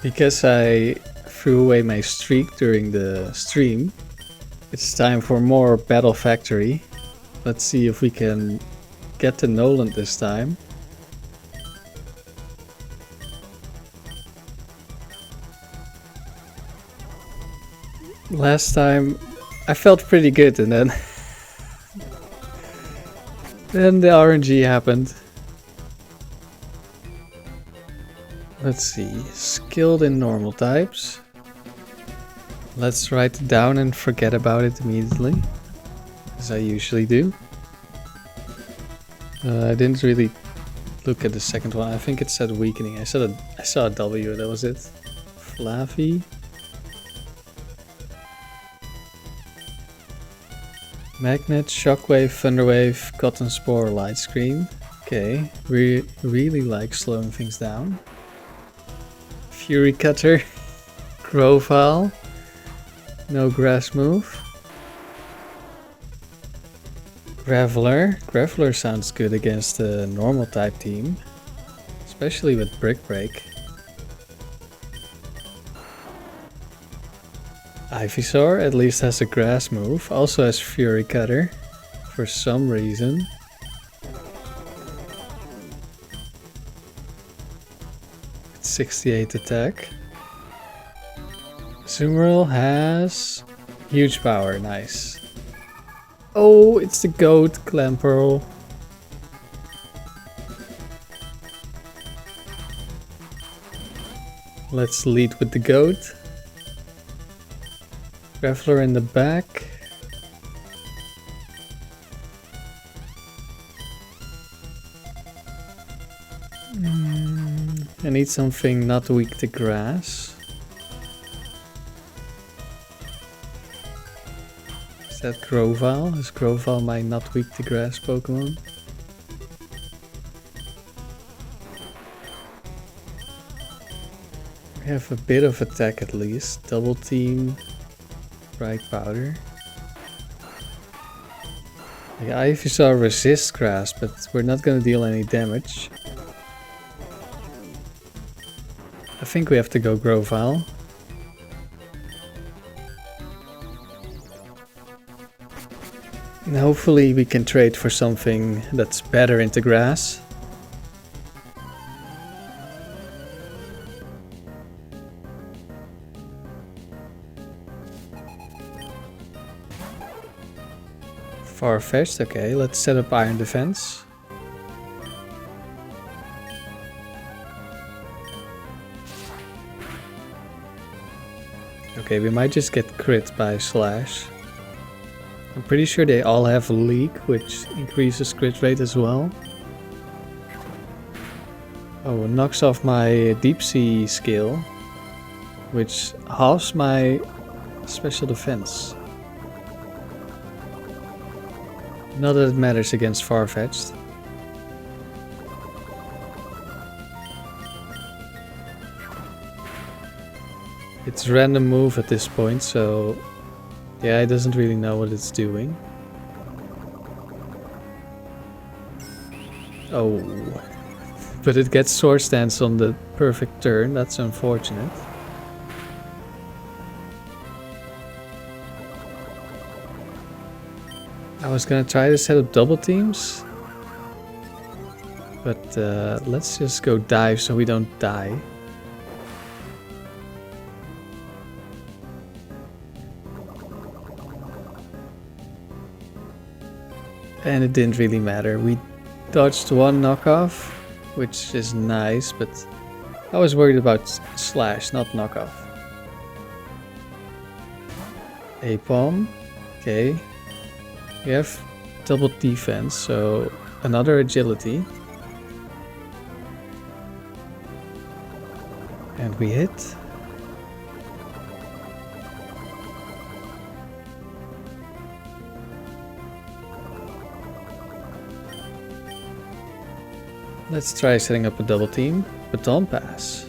Because I threw away my streak during the stream, it's time for more Battle Factory. Let's see if we can get to Noland this time. Last time I felt pretty good, and then then the RNG happened. Let's see, skilled in normal types. Let's write it down and forget about it immediately, as I usually do. I didn't really look at the second one. I think it said weakening. I saw a W, that was it. Flaffy. Magnet, Shockwave, Thunderwave, Cotton Spore, Light Screen. Okay, we really like slowing things down. Fury Cutter, Grovyle, no grass move. Graveler. Graveler sounds good against a normal type team, especially with Brick Break. Ivysaur at least has a grass move, also has Fury Cutter for some reason. It's 68 attack. Azumarill has huge power, nice. Oh, it's the goat, Clamperl. Let's lead with the goat. Graveler in the back. I need something not weak to grass. Is that Grovyle? Is Grovyle my not weak to grass Pokemon? We have a bit of attack at least. Double team. Bright Powder. Like, Ivysaur resists grass, but we're not gonna deal any damage. I think we have to go Grovyle. And hopefully we can trade for something that's better into grass. Farfetch'd, okay, let's set up Iron Defense. Okay, we might just get crit by Slash. I'm pretty sure they all have Leak, which increases crit rate as well. Oh, it knocks off my Deep Sea skill, which halves my special defense. Not that it matters against Farfetch'd. It's random move at this point, so yeah, it doesn't really know what it's doing. Oh, but it gets Swords Dance on the perfect turn, that's unfortunate. I was gonna try to set up double teams, but let's just go dive so we don't die. And it didn't really matter. We dodged one knockoff, which is nice, but I was worried about Slash, not knockoff. Apom, okay. We have double defense, so another agility. And we hit. Let's try setting up a double team. Baton Pass.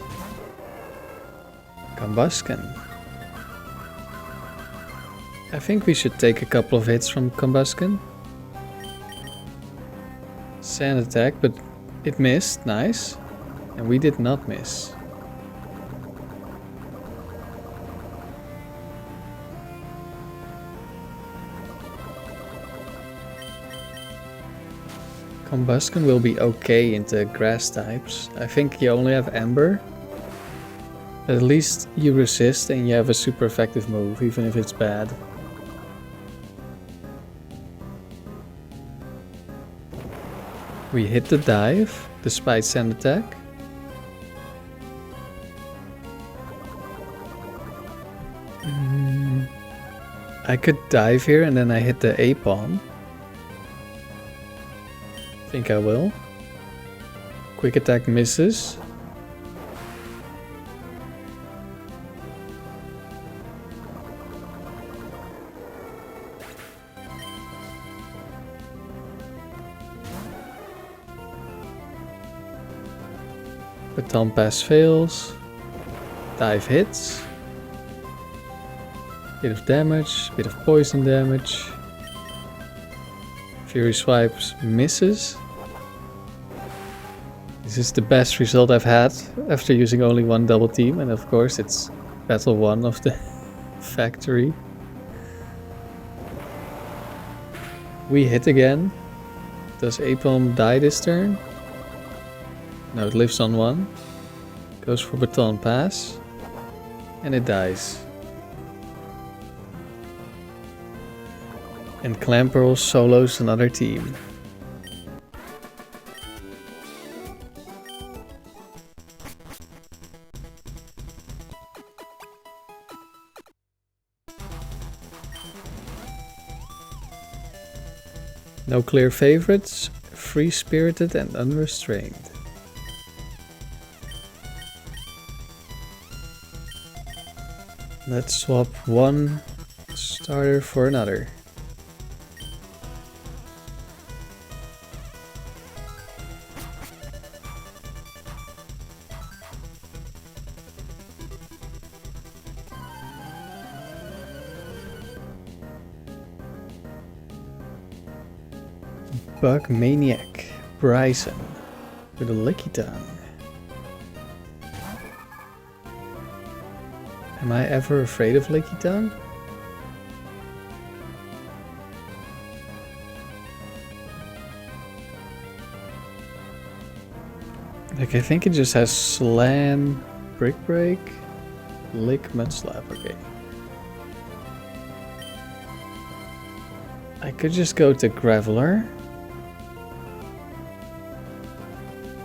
Combusken. I think we should take a couple of hits from Combusken. Sand attack, but it missed. Nice. And we did not miss. Combustion will be okay into grass types. I think you only have Ember. At least you resist and you have a super effective move, even if it's bad. We hit the dive, despite sand attack. I could dive here and then I hit the A-palm. Think I will. Quick attack misses. Baton pass fails. Dive hits. Bit of damage, bit of poison damage. Fury swipes misses. This is the best result I've had after using only one double team, and of course it's battle 1 of the factory. We hit again. Does A-palm die this turn? No, it lives on 1. Goes for baton pass. And it dies. And Clamperl solos another team. No clear favorites, free-spirited and unrestrained. Let's swap one starter for another. Bug Maniac, Bryson, with a Lickitung. Am I ever afraid of Lickitung? Like, I think it just has Slam, Brick Break, Lick, Mud Slap, okay. I could just go to Graveler.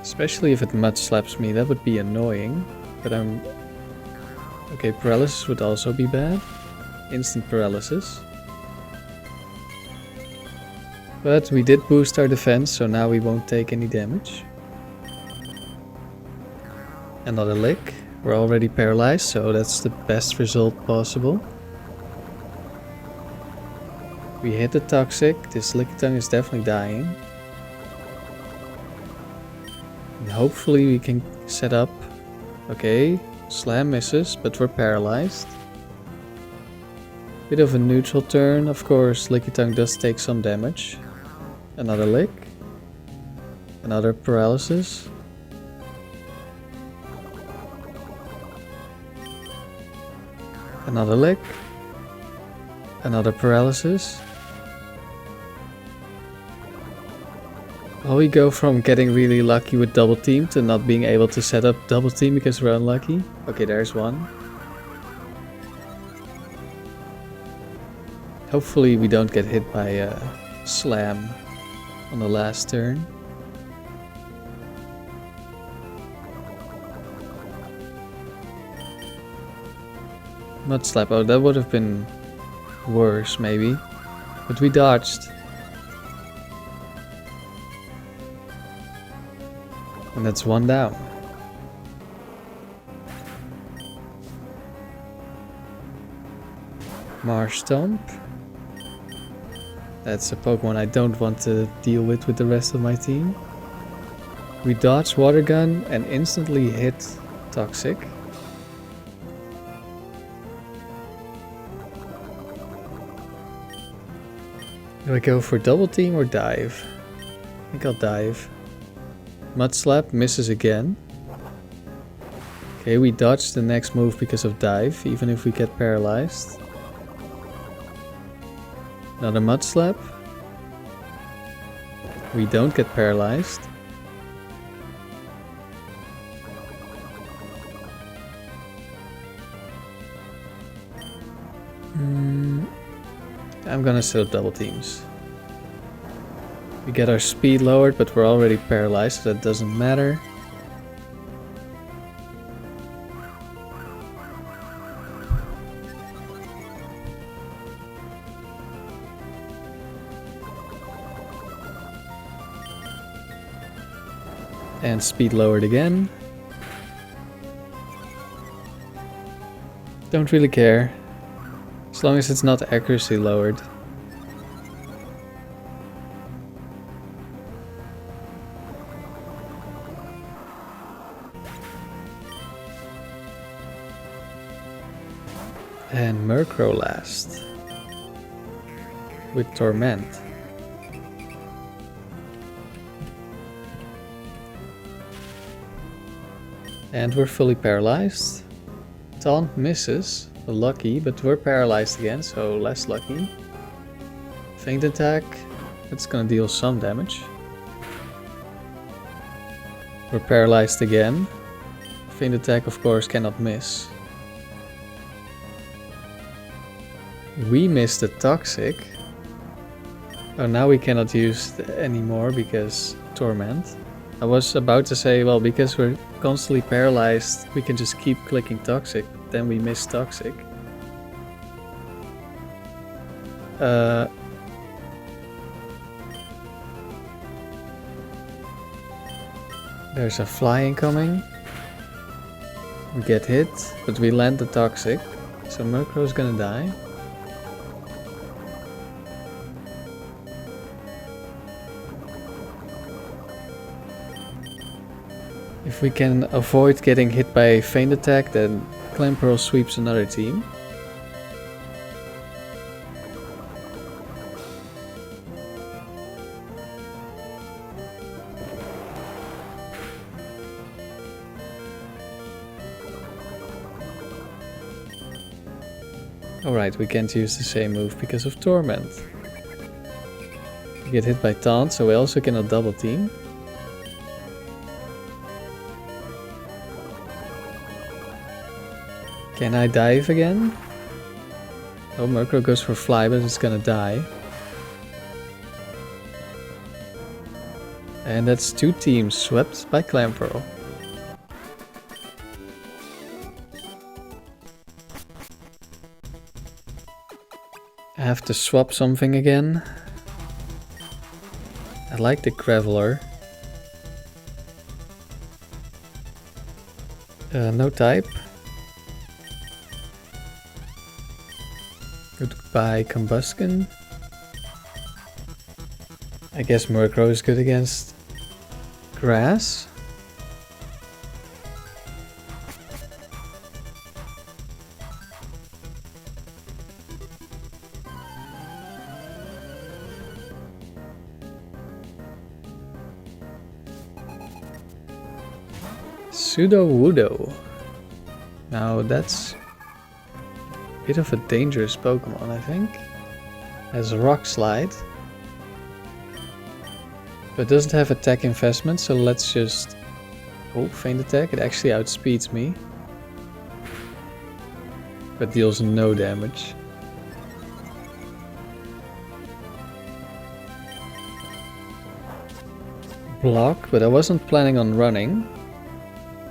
Especially if it Mud Slaps me, that would be annoying. But I'm... Okay, Paralysis would also be bad. Instant Paralysis. But we did boost our defense, so now we won't take any damage. Another Lick. We're already paralyzed, so that's the best result possible. We hit the Toxic. This Lickitung is definitely dying. And hopefully we can set up... Okay, Slam misses, but we're paralyzed. Bit of a neutral turn, of course. Lickitung does take some damage. Another Lick. Another Paralysis. Another Lick. Another Paralysis. Well, we go from getting really lucky with double team to not being able to set up double team because we're unlucky. Okay, there's one. Hopefully we don't get hit by a Slam on the last turn. Mud Slap, oh that would have been worse maybe. But we dodged. And that's one down. Marsh Stomp. That's a Pokemon I don't want to deal with the rest of my team. We dodge Water Gun and instantly hit Toxic. Do I go for double team or dive? I think I'll dive. Mud Slap misses again. Okay, we dodge the next move because of dive, even if we get paralyzed. Another Mud Slap. We don't get paralyzed. I'm gonna set up double teams. We get our speed lowered, but we're already paralyzed, so that doesn't matter. And speed lowered again. Don't really care. As long as it's not accuracy lowered. And Murkrow last. With Torment. And we're fully paralyzed. Taunt misses. Lucky, but we're paralyzed again, so less lucky. Feint attack. That's gonna deal some damage. We're paralyzed again. Feint attack, of course, cannot miss. We missed the Toxic. Oh, now we cannot use it anymore because Torment. I was about to say, well, because we're constantly paralyzed, we can just keep clicking Toxic. Then we miss Toxic. There's a fly incoming. We get hit, but we land the Toxic. So Murkrow's gonna die. If we can avoid getting hit by a Feint attack, then Clamperl sweeps another team. Alright, we can't use the same move because of Torment. We get hit by Taunt, so we also cannot double team. Can I dive again? Oh, Murkrow goes for Fly, but it's gonna die. And that's 2 teams swept by Clamperl. I have to swap something again. I like the Graveler. No type. Goodbye Combusken. I guess Murkrow is good against grass. Sudowoodo. Now that's a bit of a dangerous Pokemon, I think. Has Rock Slide. But doesn't have attack investment, so let's just... Oh, Feint attack. It actually outspeeds me. But deals no damage. Block, but I wasn't planning on running.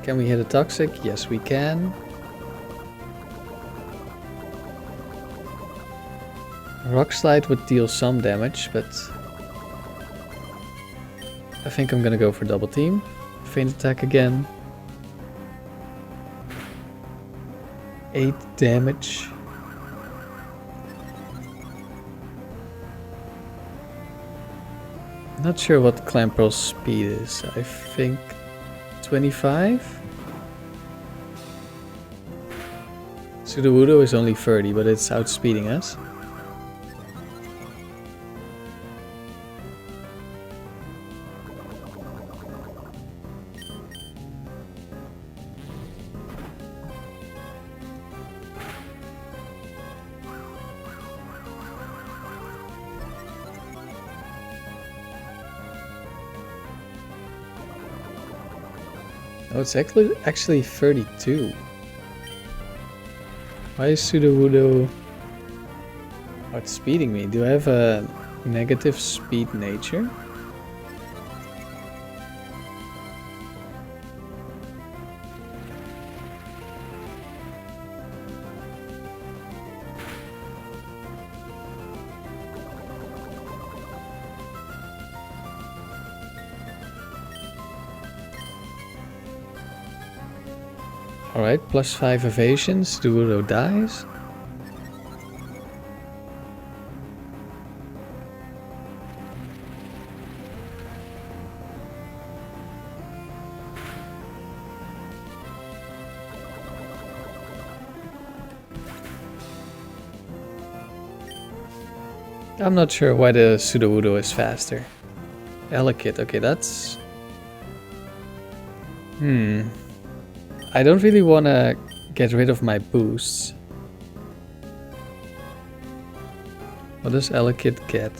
Can we hit a Toxic? Yes, we can. Rock Slide would deal some damage, but I think I'm gonna go for double team. Feint attack again. 8 damage. Not sure what Clamperl's speed is. I think 25? Sudowoodo is only 30, but it's outspeeding us. Oh, it's actually 32. Why is Sudowoodo... Oh, it's speeding me. Do I have a negative speed nature? Alright, +5 evasion, Sudowoodo dies. I'm not sure why the Sudowoodo is faster. Elekid, okay, that's... I don't really want to get rid of my boosts. What does Elekid get?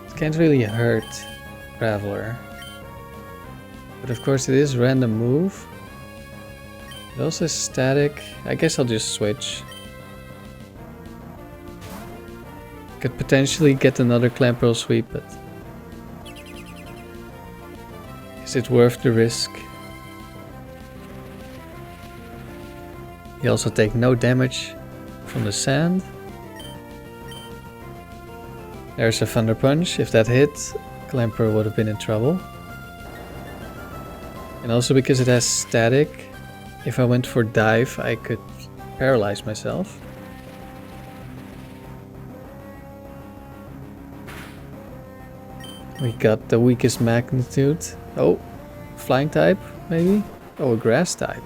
It can't really hurt Graveler. But of course it is random move. It also is static. I guess I'll just switch. Could potentially get another Clamperl sweep, but... is it worth the risk? You also take no damage from the sand. There's a Thunder Punch. If that hit, Clamperl would have been in trouble. And also because it has static, if I went for dive, I could paralyze myself. We got the weakest magnitude. Oh, flying type, maybe? Oh, a grass type.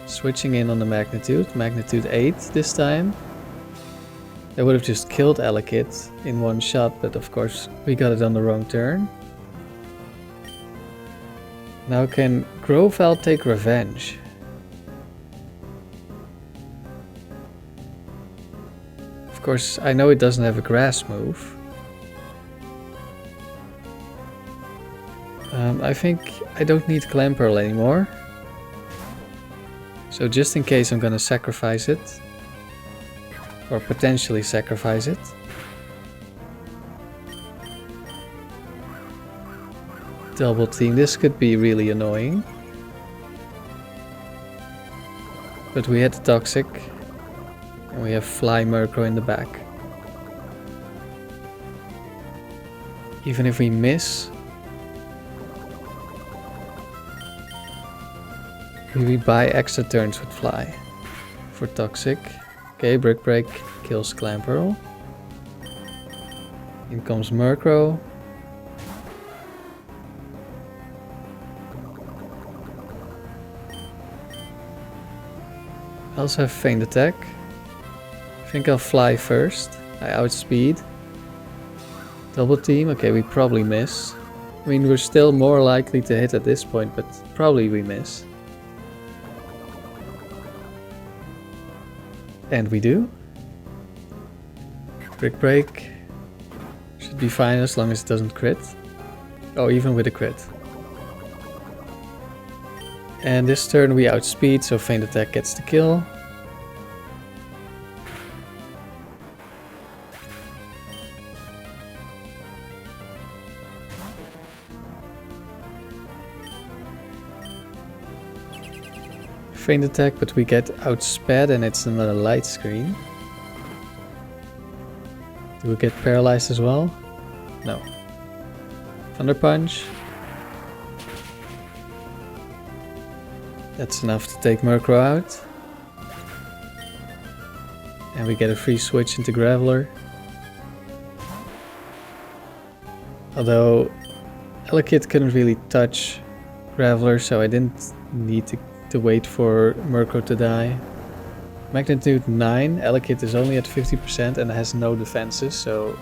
Switching in on the magnitude. Magnitude 8 this time. That would have just killed Elekid in one shot, but of course we got it on the wrong turn. Now can Grovyle take revenge? Of course, I know it doesn't have a grass move. I think I don't need Clamperl anymore. So just in case I'm gonna sacrifice it. Or potentially sacrifice it. Double team, this could be really annoying. But we had the Toxic. And we have Fly Murkrow in the back. Even if we miss... we buy extra turns with Fly for Toxic. Okay, Brick Break kills Clamperl. In comes Murkrow. I also have Feint Attack. I think I'll Fly first. I outspeed. Double team. Okay, we probably miss. I mean, we're still more likely to hit at this point, but probably we miss. And we do. Brick Break. Should be fine as long as it doesn't crit. Oh, even with a crit. And this turn we outspeed, so Feint Attack gets the kill. Feint Attack, but we get outsped and it's another light screen. Do we get paralyzed as well? No. Thunder Punch. That's enough to take Murkrow out. And we get a free switch into Graveler. Although Elekid couldn't really touch Graveler, so I didn't need to wait for Murkrow to die. Magnitude 9, Elekid is only at 50% and has no defenses, so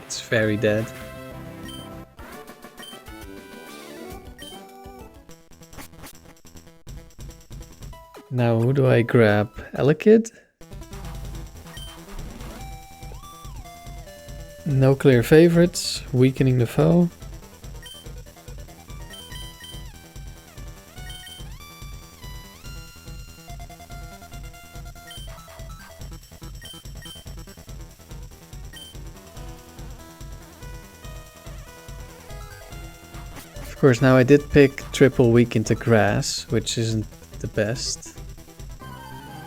it's very dead. Now who do I grab? Elekid? No clear favorites, weakening the foe. Of course, now I did pick triple weak into grass, which isn't the best.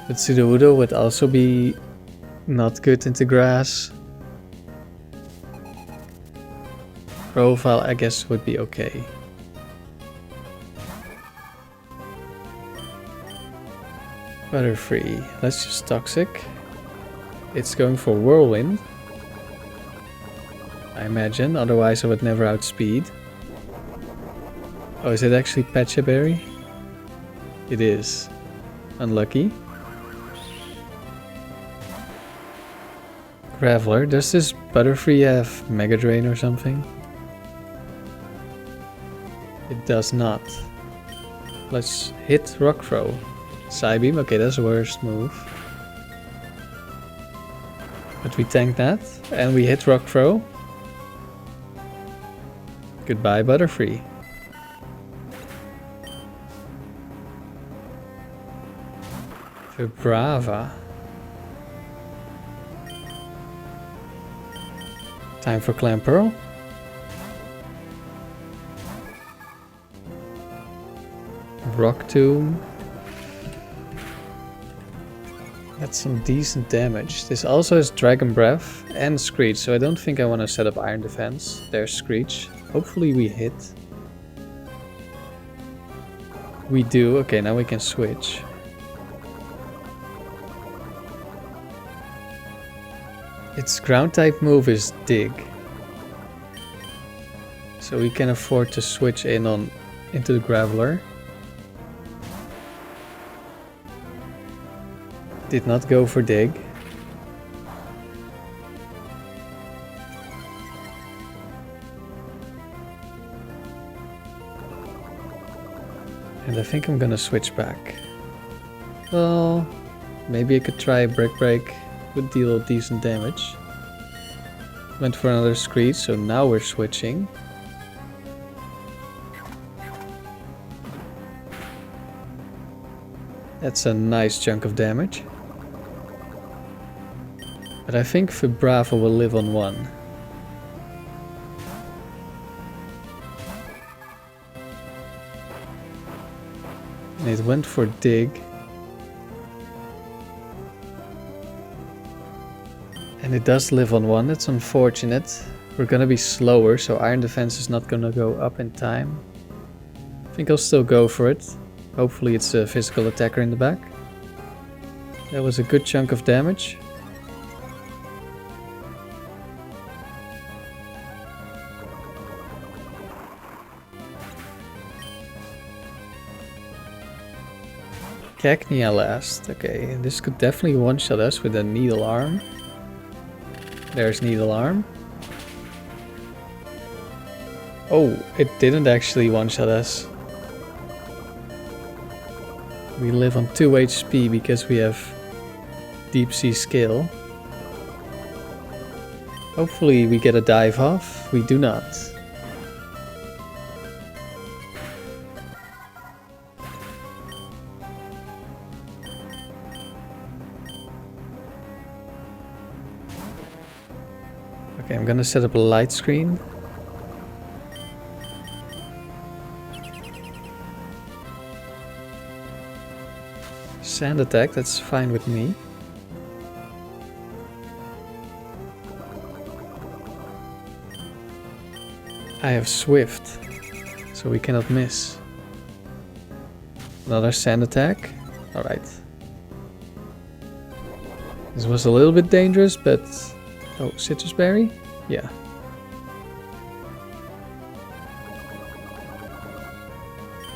But Sudowoodo would also be not good into grass. Profile, I guess, would be okay. Butterfree, that's just toxic. It's going for Whirlwind, I imagine, otherwise I would never outspeed. Oh, is it actually Patcha Berry? It is. Unlucky. Graveler, does this Butterfree have Mega Drain or something? It does not. Let's hit Rock Throw. Psybeam, okay, that's the worst move. But we tank that, and we hit Rock Throw. Goodbye, Butterfree. Vibrava. Time for Clamperl. Rock Tomb. That's some decent damage. This also has Dragon Breath and Screech, so I don't think I want to set up Iron Defense. There's Screech. Hopefully we hit. We do. Okay, now we can switch. Its ground type move is Dig. So we can afford to switch into the Graveler. Did not go for Dig. And I think I'm gonna switch back. Well, maybe I could try Brick Break. Would deal decent damage. Went for another Screech, so now we're switching. That's a nice chunk of damage. But I think Vibrava will live on 1. And it went for Dig. And it does live on 1, that's unfortunate. We're gonna be slower, so Iron Defense is not gonna go up in time. I think I'll still go for it. Hopefully it's a physical attacker in the back. That was a good chunk of damage. Cacnea last. Okay, this could definitely one-shot us with a Needle Arm. There's Needle Arm. Oh, it didn't actually one-shot us. We live on 2 HP because we have Deep Sea Skill. Hopefully we get a dive off. We do not. Okay, I'm gonna set up a light screen. Sand attack, that's fine with me. I have Swift, so we cannot miss. Another sand attack. Alright. This was a little bit dangerous, but... Oh, Citrus Berry? Yeah.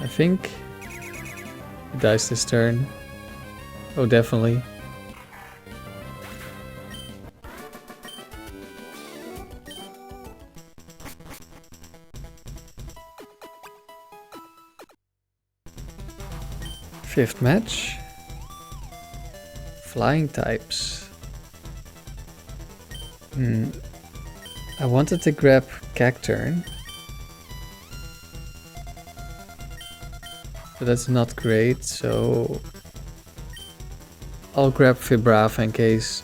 I think it dies this turn. Oh, definitely. Fifth match. Flying types. I wanted to grab Cacturn. But that's not great, so I'll grab Vibrava in case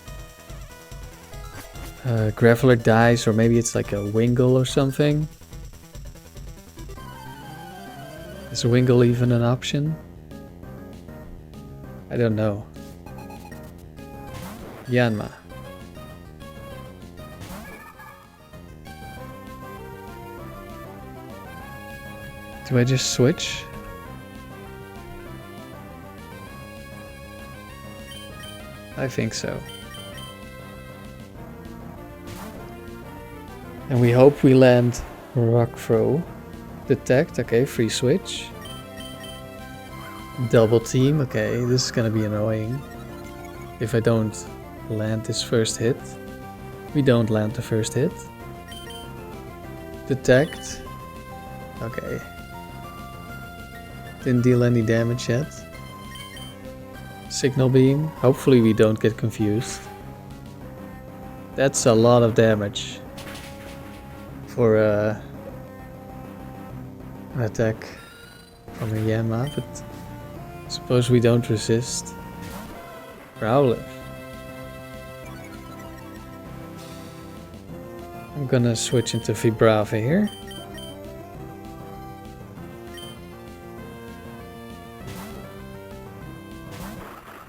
Graveler dies, or maybe it's like a Wingull or something. Is Wingull even an option? I don't know. Yanma. Do I just switch? I think so. And we hope we land Rock Throw. Detect, okay, free switch. Double team, okay, this is gonna be annoying. If I don't land this first hit. We don't land the first hit. Detect. Okay. Didn't deal any damage yet. Signal beam. Hopefully we don't get confused. That's a lot of damage for an attack from a Yanma, but suppose we don't resist. Growlithe. I'm gonna switch into Vibrava here.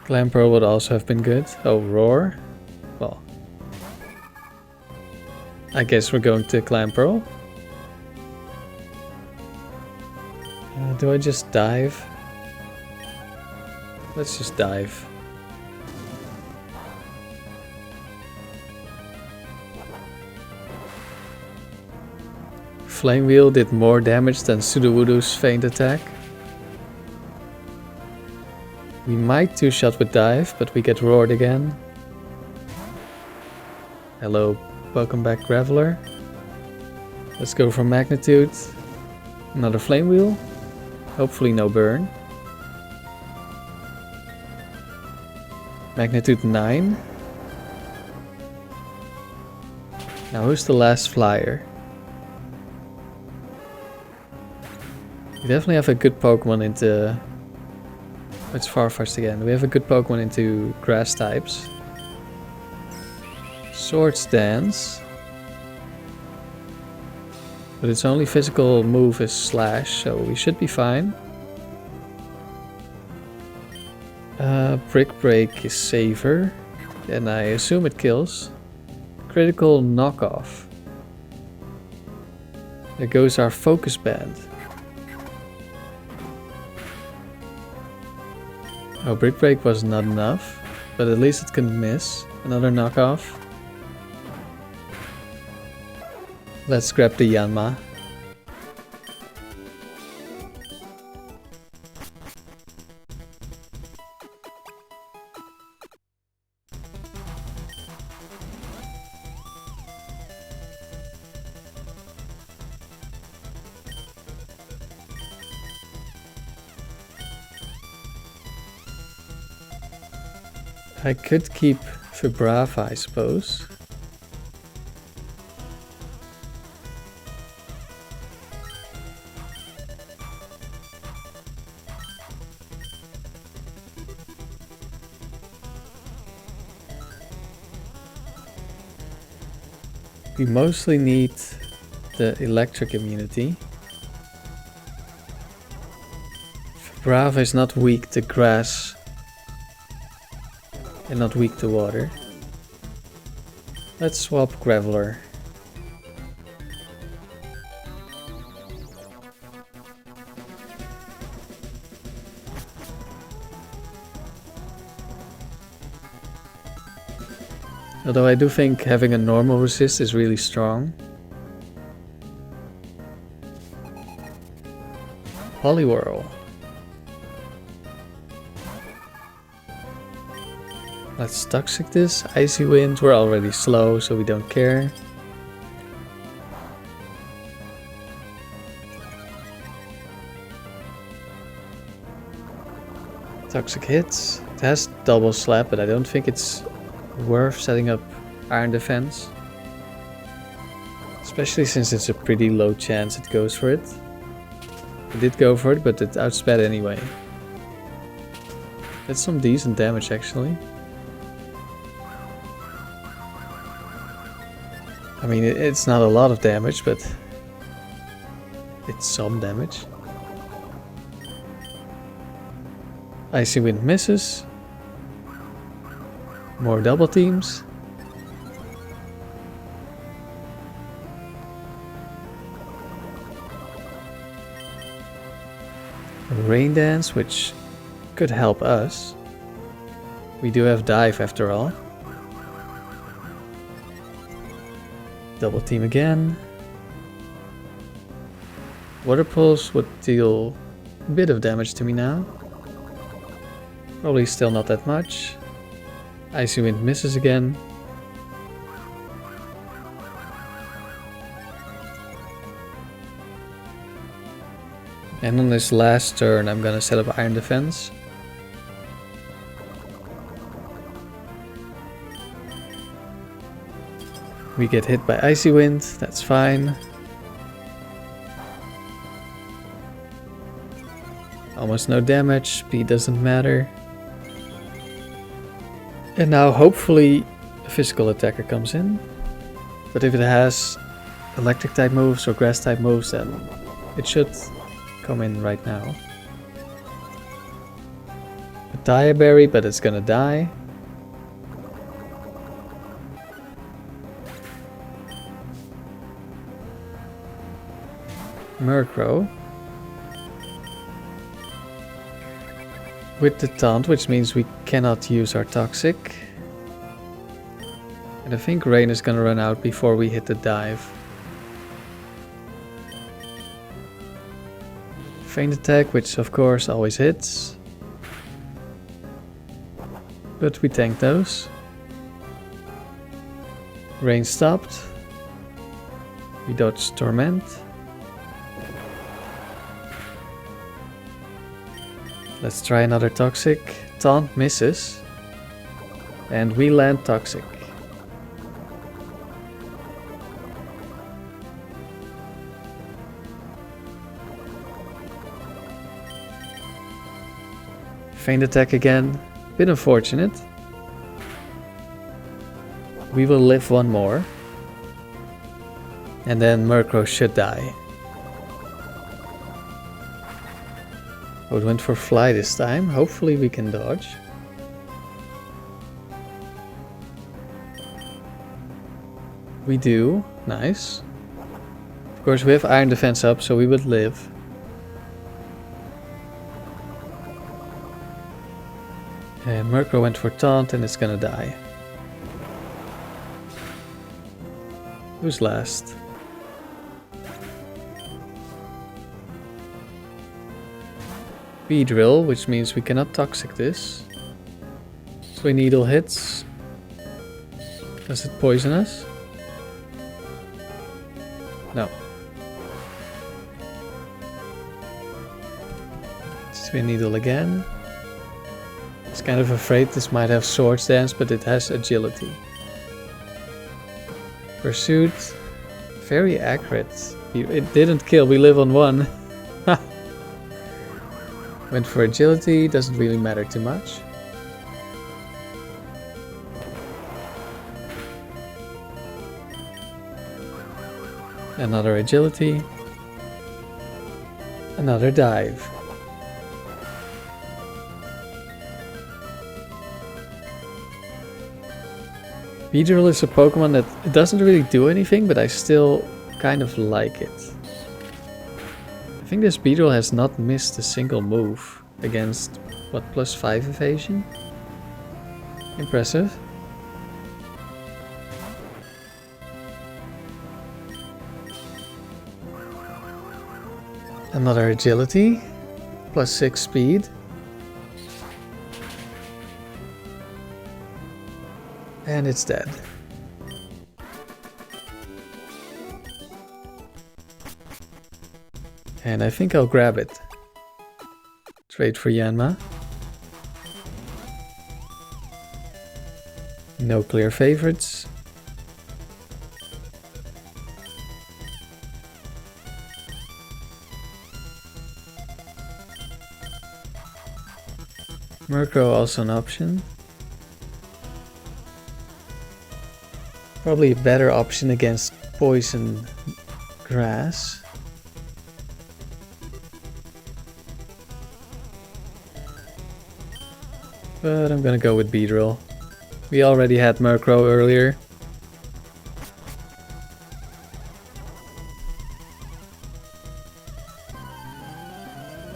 Clamperl would also have been good. Oh, Roar. Well, I guess we're going to Clamperl. Do I just dive? Let's just dive. Flame Wheel did more damage than Sudowoodo's Feint Attack. We might two-shot with dive, but we get roared again. Hello, welcome back, Graveler. Let's go for Magnitude. Another Flame Wheel. Hopefully no burn. Magnitude 9. Now who's the last flyer? We definitely have a good Pokemon into... It's Farfetch'd again. We have a good Pokemon into grass types. Swords Dance. But its only physical move is Slash, so we should be fine. Brick Break is safer, and I assume it kills. Critical Knockoff. There goes our Focus Band. Oh, Brick Break was not enough, but at least it can miss. Another knockoff. Let's grab the Yanma. I could keep Vibrava, I suppose. We mostly need the electric immunity. Vibrava is not weak to grass. And not weak to water. Let's swap Graveler. Although I do think having a normal resist is really strong. Poliwhirl. Let's Toxic this. Icy Wind, we're already slow, so we don't care. Toxic hits. It has double slap, but I don't think it's worth setting up Iron Defense. Especially since it's a pretty low chance it goes for it. It did go for it, but it outsped anyway. That's some decent damage actually. I mean, it's not a lot of damage, but it's some damage. Icy Wind misses. More double teams. Rain Dance, which could help us. We do have Dive after all. Double team again. Water Pulse would deal a bit of damage to me now. Probably still not that much. Icy Wind misses again. And on this last turn I'm gonna set up Iron Defense. We get hit by Icy Wind, that's fine. Almost no damage, speed doesn't matter. And now hopefully a physical attacker comes in. But if it has electric type moves or grass type moves, then it should come in right now. A Dire Berry, but it's gonna die. Murkrow. With the taunt, which means we cannot use our Toxic. And I think Rain is gonna run out before we hit the dive. Feint Attack, which of course always hits. But we tank those. Rain stopped. We dodged Torment. Let's try another Toxic. Taunt misses. And we land Toxic. Feint Attack again. Bit unfortunate. We will live one more. And then Murkrow should die. Oh, it went for Fly this time. Hopefully we can dodge. We do. Nice. Of course we have Iron Defense up, so we would live. And Murkrow went for Taunt and it's gonna die. Who's last? Beedrill, which means we cannot Toxic this. Sway Needle hits. Does it poison us? No. Sway Needle again. I was kind of afraid this might have Swords Dance, but it has Agility. Pursuit. Very accurate. It didn't kill, we live on one. Went for Agility, doesn't really matter too much. Another Agility. Another Dive. Beedrill is a Pokemon that it doesn't really do anything, but I still kind of like it. I think this Beedrill has not missed a single move against, what, +5 evasion? Impressive. Another Agility, +6 speed. And it's dead. And I think I'll grab it. Trade for Yanma. No clear favorites. Murkrow also an option. Probably a better option against Poison Grass. But I'm gonna go with Beedrill. We already had Murkrow earlier.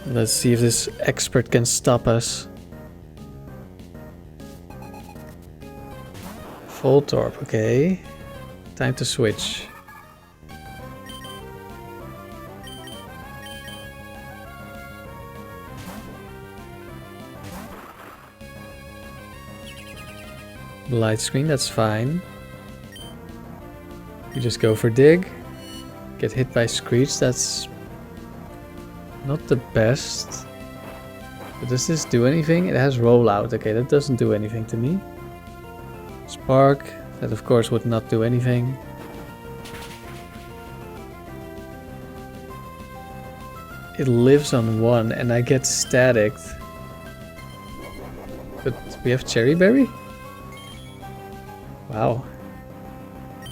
Let's see if this expert can stop us. Voltorb, okay. Time to switch. Light screen, that's fine. You just go for dig. Get hit by Screech, that's not the best. But does this do anything? It has rollout. Okay, that doesn't do anything to me. Spark, that of course would not do anything. It lives on 1 and I get staticked. But we have Cherry Berry? Wow.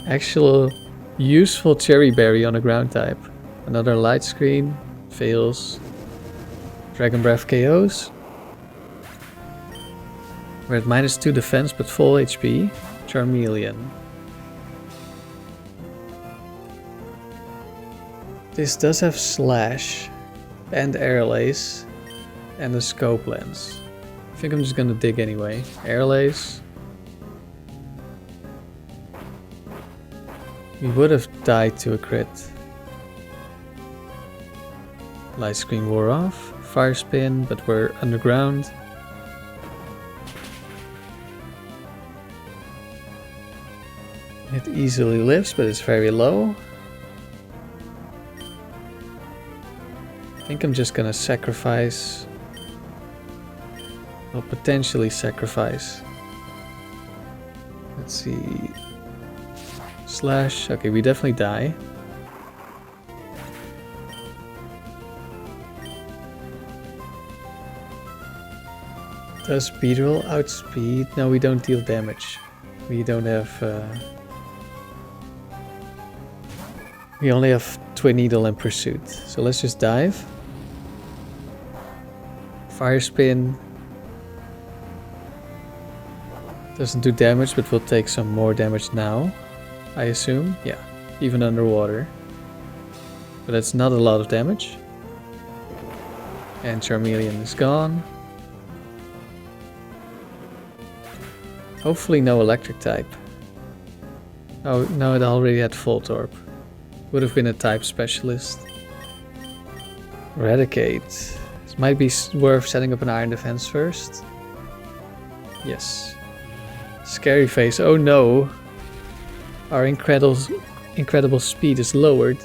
Actual useful Cherry Berry on a ground type. Another light screen. Fails. Dragon Breath KOs. We're at -2 defense but full HP. Charmeleon. This does have Slash and Air Lace and a Scope Lens. I think I'm just gonna dig anyway. Air Lace. We would have died to a crit. Light screen wore off. Fire spin, but we're underground. It easily lives, but it's very low. I think I'm just gonna sacrifice. Well, potentially sacrifice. Let's see. Slash. Okay, we definitely die. Does Beedrill outspeed? No, we don't deal damage. We don't have... we only have Twin Needle and Pursuit. So let's just dive. Fire Spin. Doesn't do damage, but we'll take some more damage now. I assume. Yeah, even underwater. But that's not a lot of damage. And Charmeleon is gone. Hopefully no electric type. Oh, no, it already had Voltorb. Would have been a type specialist. Eradicate. This might be worth setting up an Iron Defense first. Yes. Scary Face. Oh no. Our incredible speed is lowered.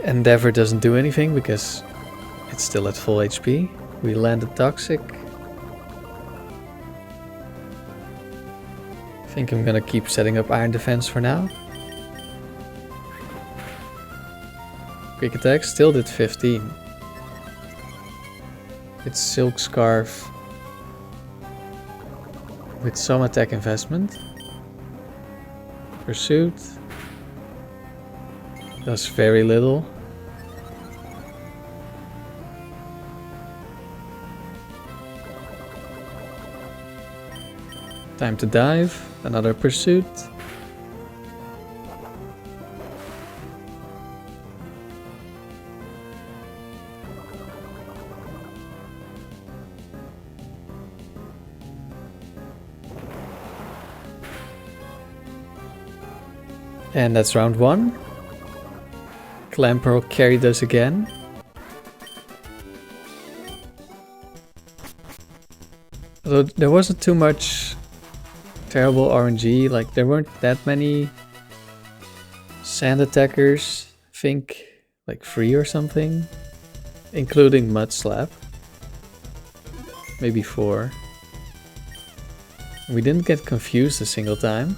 Endeavor doesn't do anything because it's still at full HP. We landed Toxic. I think I'm gonna keep setting up Iron Defense for now. Quick Attack still did 15. It's Silk Scarf with some attack investment. Pursuit does very little. Time to dive, another Pursuit. And that's round 1. Clamperl carried us again. Although there wasn't too much terrible RNG, like there weren't that many sand attackers, I think like 3 or something, including Mud Slap. Maybe 4. We didn't get confused a single time.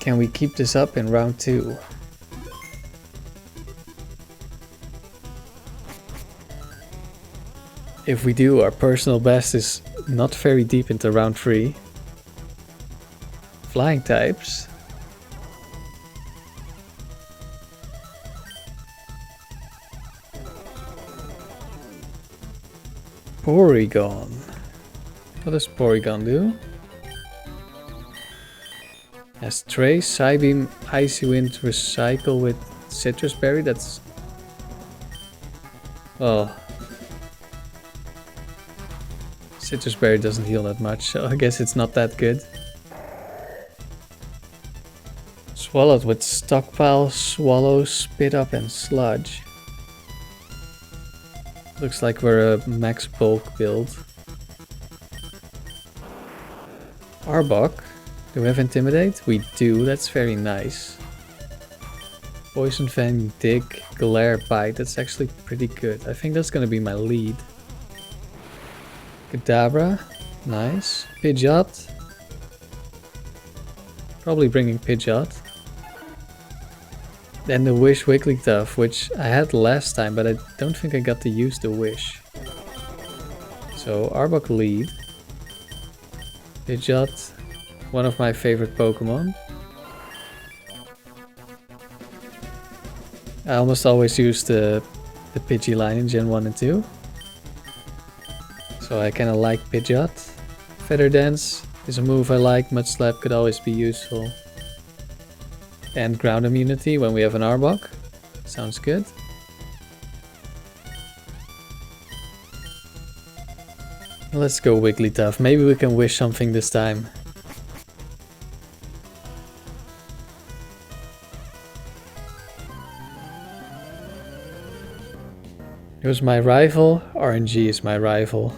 Can we keep this up in round 2? if we do, our personal best is not very deep into round 3. Flying types. Porygon. What does Porygon do? Has Trace, Psybeam, Icy Wind, Recycle with Citrus Berry. That's... well... Citrus Berry doesn't heal that much, so I guess it's not that good. Swallowed with Stockpile, Swallow, Spit Up and Sludge. Looks like we're a max bulk build. Arbok. Do we have Intimidate? We do, that's very nice. Poison Fang, Dig, Glare, Bite. That's actually pretty good. I think that's gonna be my lead. Kadabra. Nice. Pidgeot. Probably bringing Pidgeot. Then the Wish Wigglytuff, which I had last time, but I don't think I got to use the Wish. So Arbok lead. Pidgeot, one of my favorite Pokemon. I almost always use the Pidgey in Gen 1 and 2. So I kinda like Pidgeot. Feather Dance is a move I like, Mud Slap could always be useful. And ground immunity when we have an Arbok. Sounds good. Let's go Wigglytuff. Maybe we can wish something this time. Here's my rival. RNG is my rival.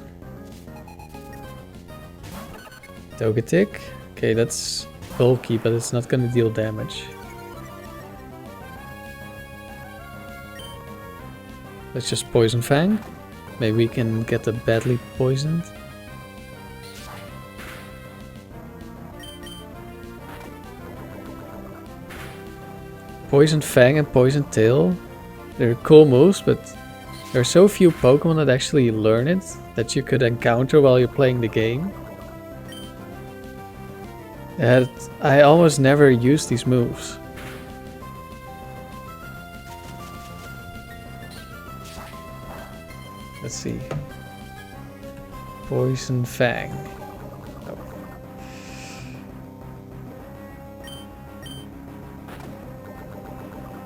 Togetic. Okay, that's bulky, but it's not gonna deal damage. Let's just Poison Fang. Maybe we can get the badly poisoned. Poison Fang and Poison Tail. They're cool moves, but there are so few Pokemon that actually learn it that you could encounter while you're playing the game. And I almost never use these moves. Let's see. Poison Fang. Oh.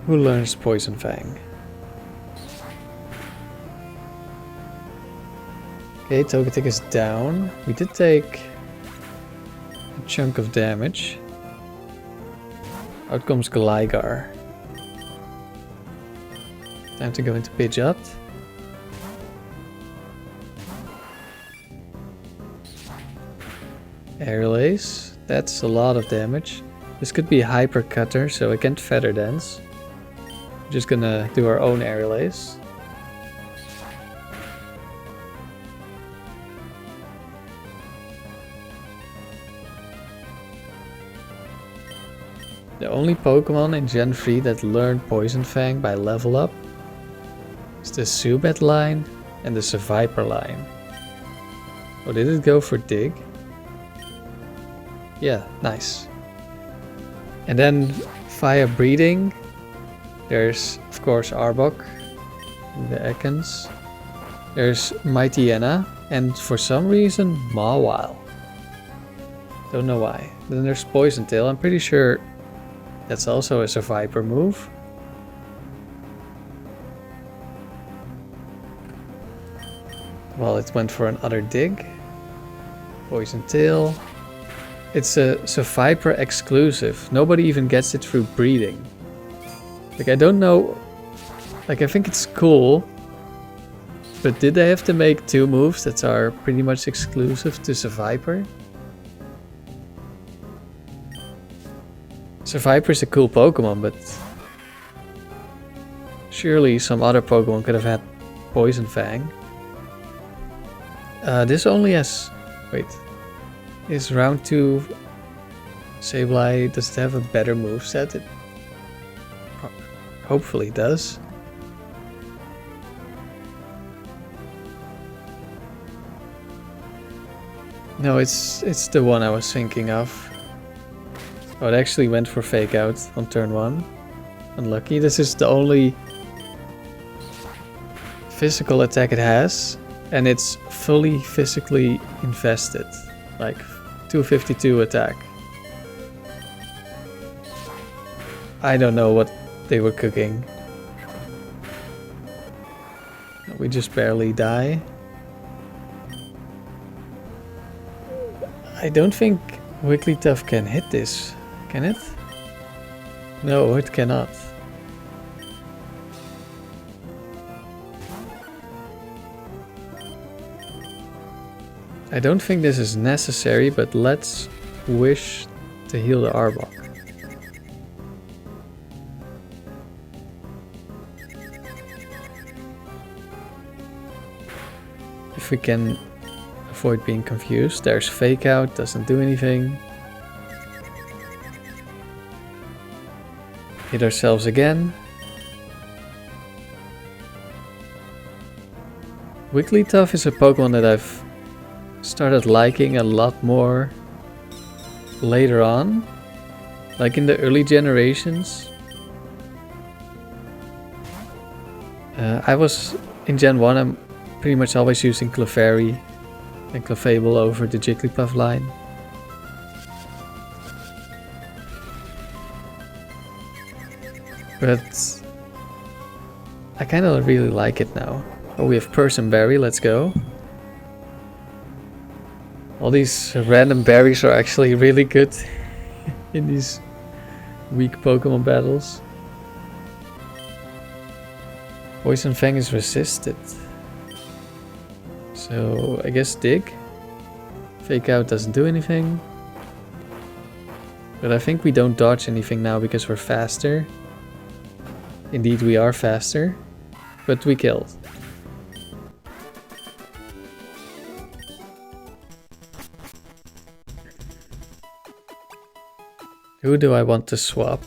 Who learns Poison Fang? Okay, Togetic is down. We did take a chunk of damage. Out comes Gligar. Time to go into Pidgeot. Aerial Ace, that's a lot of damage. This could be Hyper Cutter, so I can't Feather Dance. We're just gonna do our own Aerial Ace. The only Pokemon in Gen 3 that learned Poison Fang by level up is the Zubat line and the Seviper line. Oh, did it go for Dig? Yeah, nice. And then via breeding, there's of course Arbok, the Ekans. There's Mightyena, and for some reason Mawile. Don't know why. Then there's Poison Tail. I'm pretty sure that's also a Seviper move. Well, it went for another Dig. Poison Tail. It's a Seviper exclusive. Nobody even gets it through breeding. Like, I don't know. Like, I think it's cool. But did they have to make 2 moves that are pretty much exclusive to Seviper? Seviper is a cool Pokemon, but surely some other Pokemon could have had Poison Fang. This only has... wait. Is round 2 Sableye, does it have a better moveset? It hopefully does. No, it's the one I was thinking of. Oh, it actually went for fake out on turn 1. Unlucky. This is the only physical attack it has, and it's fully physically invested. Like 252 attack. I don't know what they were cooking. We just barely die. I don't think Wigglytuff can hit this, can it? No, it cannot. I don't think this is necessary, but let's wish to heal the Arbok. If we can avoid being confused. There's fake out, doesn't do anything. Hit ourselves again. Wigglytuff is a Pokemon that I've started liking a lot more later on. Like in the early generations. I was in Gen 1, I'm pretty much always using Clefairy and Clefable over the Jigglypuff line. But I kind of really like it now. Oh, we have Person Berry, let's go. All these random berries are actually really good in these weak Pokemon battles. Poison Fang is resisted. So I guess Dig. Fake out doesn't do anything. But I think we don't dodge anything now because we're faster. Indeed we are faster. But we killed. Who do I want to swap?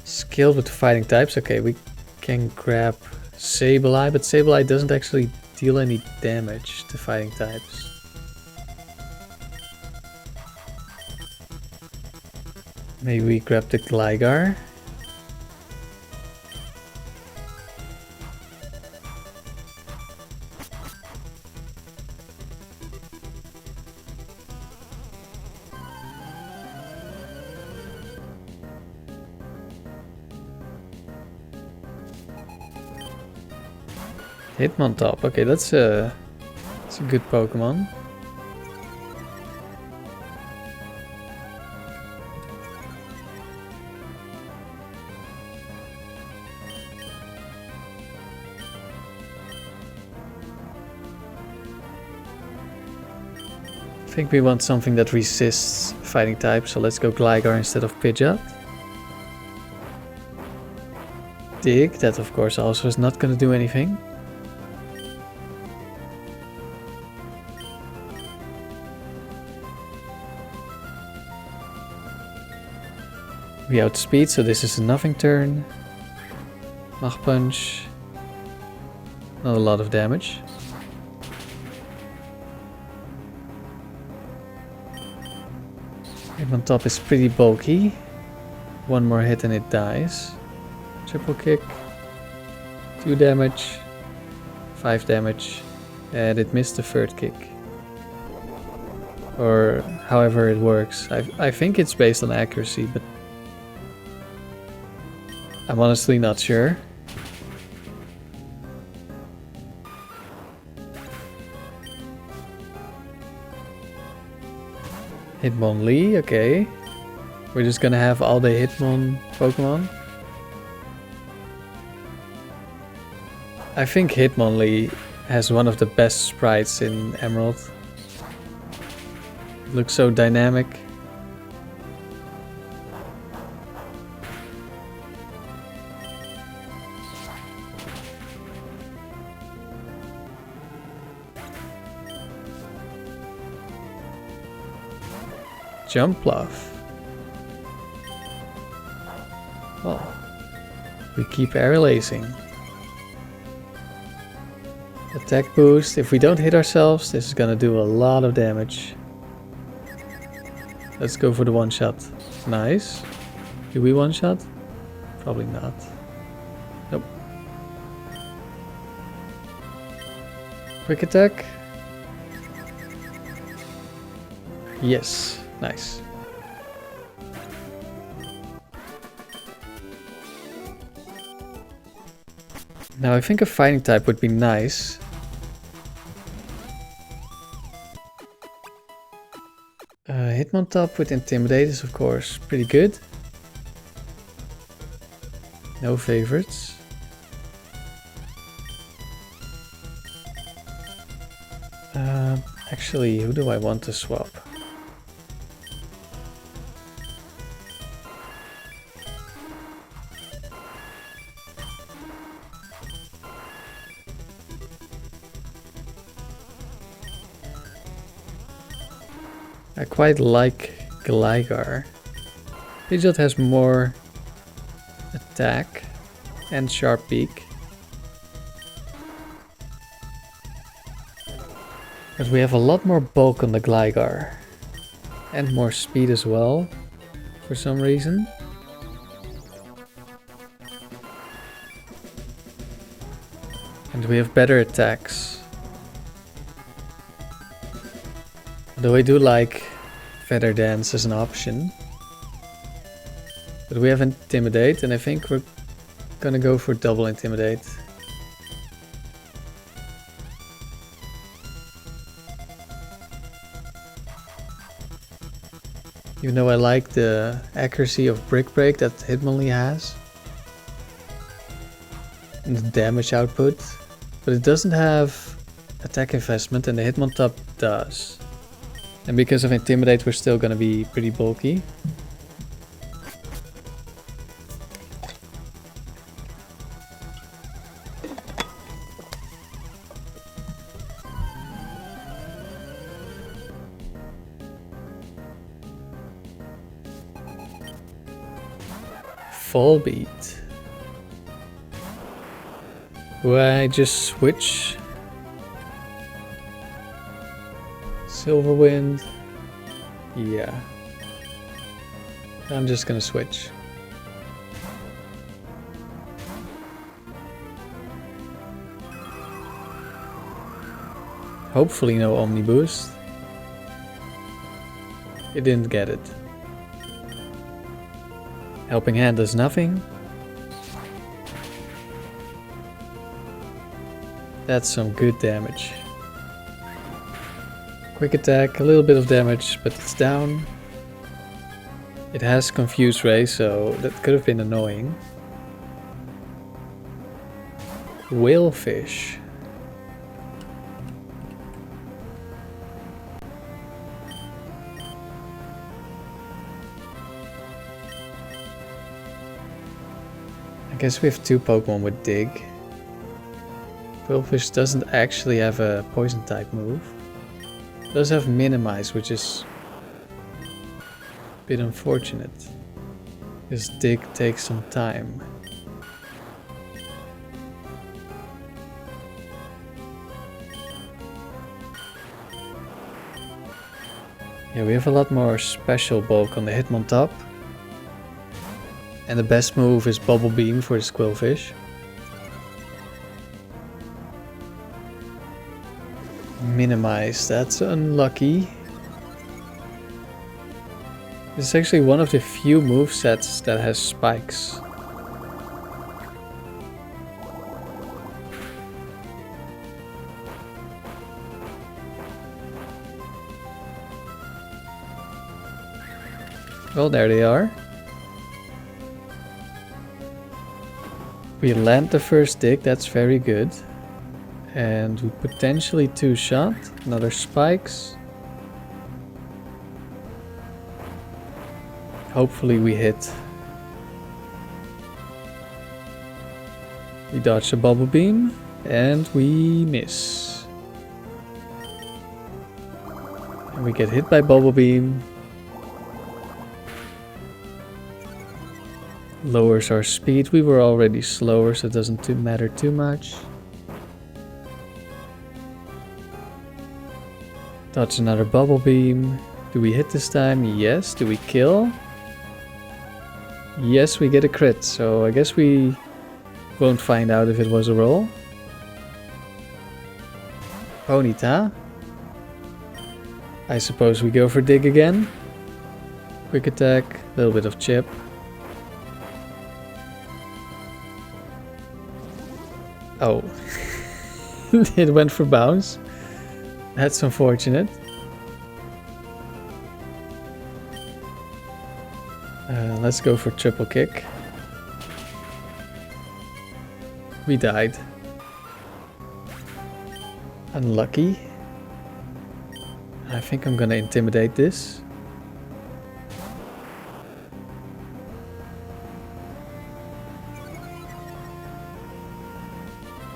Skilled with fighting types. Okay, we can grab Sableye, but Sableye doesn't actually deal any damage to fighting types. Maybe we grab the Gligar. Hitmontop, okay, that's a good Pokemon. I think we want something that resists fighting types, so let's go Gligar instead of Pidgeot. Dig, that of course also is not going to do anything. We outspeed, so this is a nothing turn. Mach Punch. Not a lot of damage. Hitmontop is pretty bulky. One more hit and it dies. Triple kick. 2 damage. 5 damage. And it missed the third kick. Or however it works. I think it's based on accuracy, but I'm honestly not sure. Hitmonlee, okay. We're just gonna have all the Hitmon Pokemon. I think Hitmonlee has one of the best sprites in Emerald. It looks so dynamic. Jumpluff. Oh, we keep air lacing. Attack boost. If we don't hit ourselves, this is gonna do a lot of damage. Let's go for the one shot. Nice. Do we one shot? Probably not. Nope. Quick attack. Yes. Nice. Now I think a fighting type would be nice. Hitmontop with Intimidate is of course pretty good. No favorites. Actually, who do I want to swap? I quite like Gligar. Pidgeot has more attack and sharp beak. But we have a lot more bulk on the Gligar. And more speed as well, for some reason. And we have better attacks. Though I do like Feather Dance as an option. But we have Intimidate, and I think we're gonna go for double Intimidate. Even though I like the accuracy of Brick Break that Hitmonlee has. And the damage output. But it doesn't have attack investment, and the Hitmontop does. And because of Intimidate, we're still gonna be pretty bulky. Fall Beat. Will I just switch? Silverwind. Yeah. I'm just gonna switch. Hopefully no Omni Boost. It didn't get it. Helping Hand does nothing. That's some good damage. Quick attack, a little bit of damage, but it's down. It has Confuse Ray, so that could have been annoying. Whalefish. I guess we have two Pokemon with Dig. Whalefish doesn't actually have a poison type move. It does have Minimize, which is a bit unfortunate. This Dig takes some time. Yeah, we have a lot more special bulk on the Hitmontop. And the best move is Bubble Beam for the Squillfish. Minimize, that's unlucky. This is actually one of the few movesets that has spikes. Well, there they are. We land the first Dig, that's very good. And we potentially two-shot, another spikes. Hopefully we hit. We dodge a Bubble Beam, and we miss. And we get hit by Bubble Beam. Lowers our speed. We were already slower, so it doesn't matter too much. Dodge another bubble beam. Do we hit this time? Yes. Do we kill? Yes, we get a crit. So I guess we won't find out if it was a roll. Ponyta. I suppose we go for dig again. Quick attack, a little bit of chip. Oh, it went for bounce. That's unfortunate. Let's go for triple kick. We died. Unlucky. I think I'm gonna intimidate this.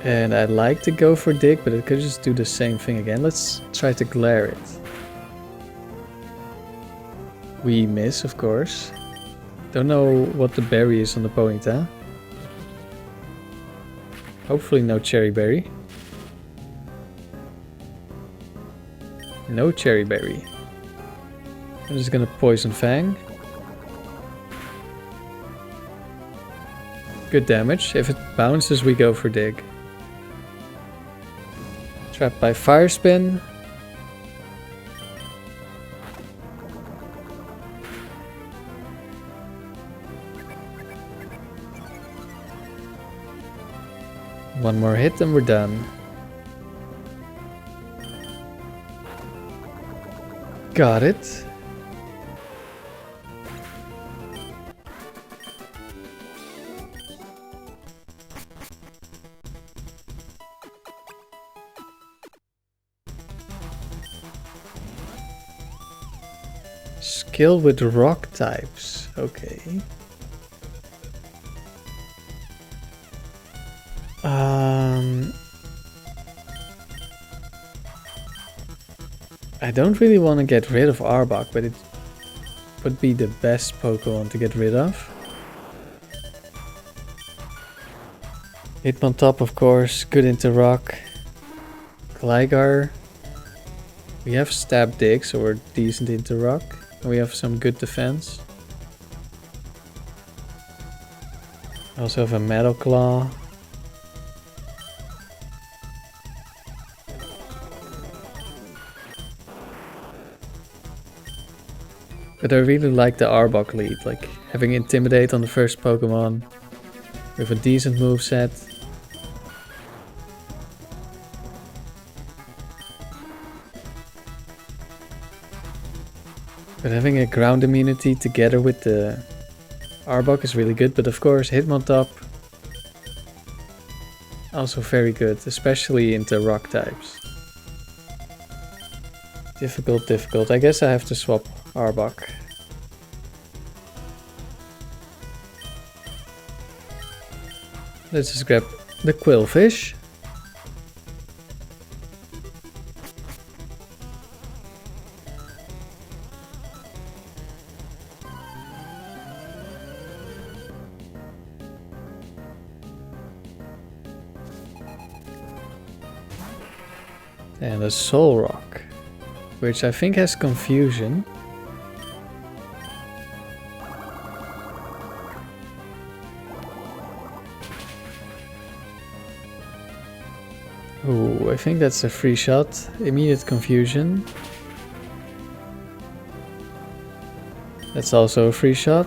And I'd like to go for dig, but it could just do the same thing again. Let's try to glare it. We miss, of course. Don't know what the berry is on the Ponyta. Hopefully no cherry berry. No cherry berry. I'm just gonna poison Fang. Good damage. If it bounces, we go for dig. Trapped by Fire Spin. One more hit and we're done. Got it. Skill with rock types. Okay. I don't really want to get rid of Arbok, but it would be the best Pokemon to get rid of. Hitmontop, of course, good into rock. Gligar. We have Stab Dig, so we're decent into rock. And we have some good defense. Also have a Metal Claw. But I really like the Arbok lead, like having Intimidate on the first Pokemon with a decent moveset. But having a ground immunity together with the Arbok is really good, but of course Hitmontop also very good, especially into rock types. Difficult. I guess I have to swap Arbok. Let's just grab the Quillfish. And a Solrock, which I think has Confusion. Ooh, I think that's a free shot. Immediate Confusion. That's also a free shot.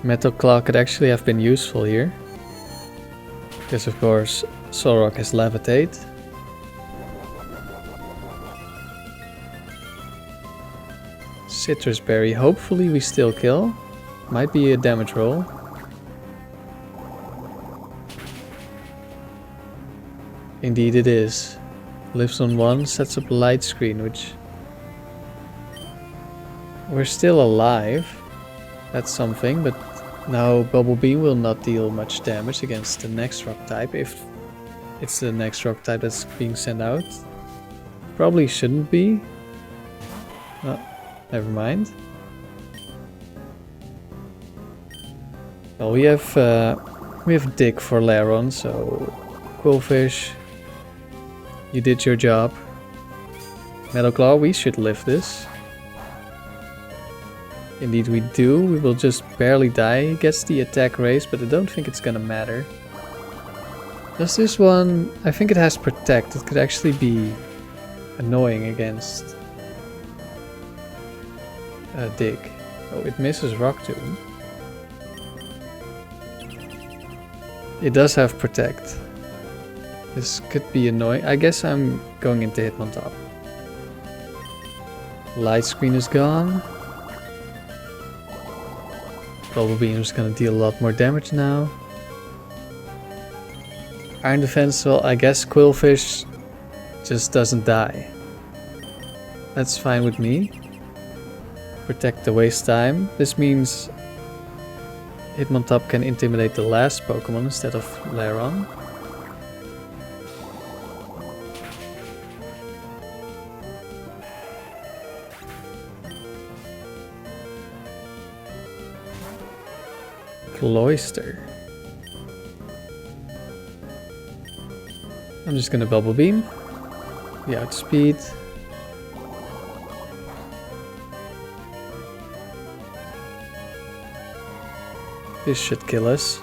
Metal Claw could actually have been useful here. Because of course Solrock has Levitate. Citrus Berry, hopefully we still kill. Might be a damage roll. Indeed it is. Lives on 1, sets up light screen, which... We're still alive. That's something, but now Bubble Beam will not deal much damage against the next rock type if it's the next rock type that's being sent out. Probably shouldn't be. Oh, never mind. Well, we have We have Dig for Lairon, so Quillfish, you did your job. Metal Claw, we should lift this. Indeed we do, we will just barely die. He gets the attack raise, but I don't think it's gonna matter. Does this one, I think it has Protect, it could actually be annoying against Dig. Oh, it misses Rock Tomb. It does have Protect. This could be annoying. I guess I'm going into Hitmontop. Light Screen is gone. Bubble Beam is gonna deal a lot more damage now. Iron Defense, well, I guess Quillfish just doesn't die. That's fine with me. Protect the waste time. This means Hitmontop can intimidate the last Pokemon instead of Lairon. Cloyster. I'm just gonna Bubble Beam. We outspeed. This should kill us.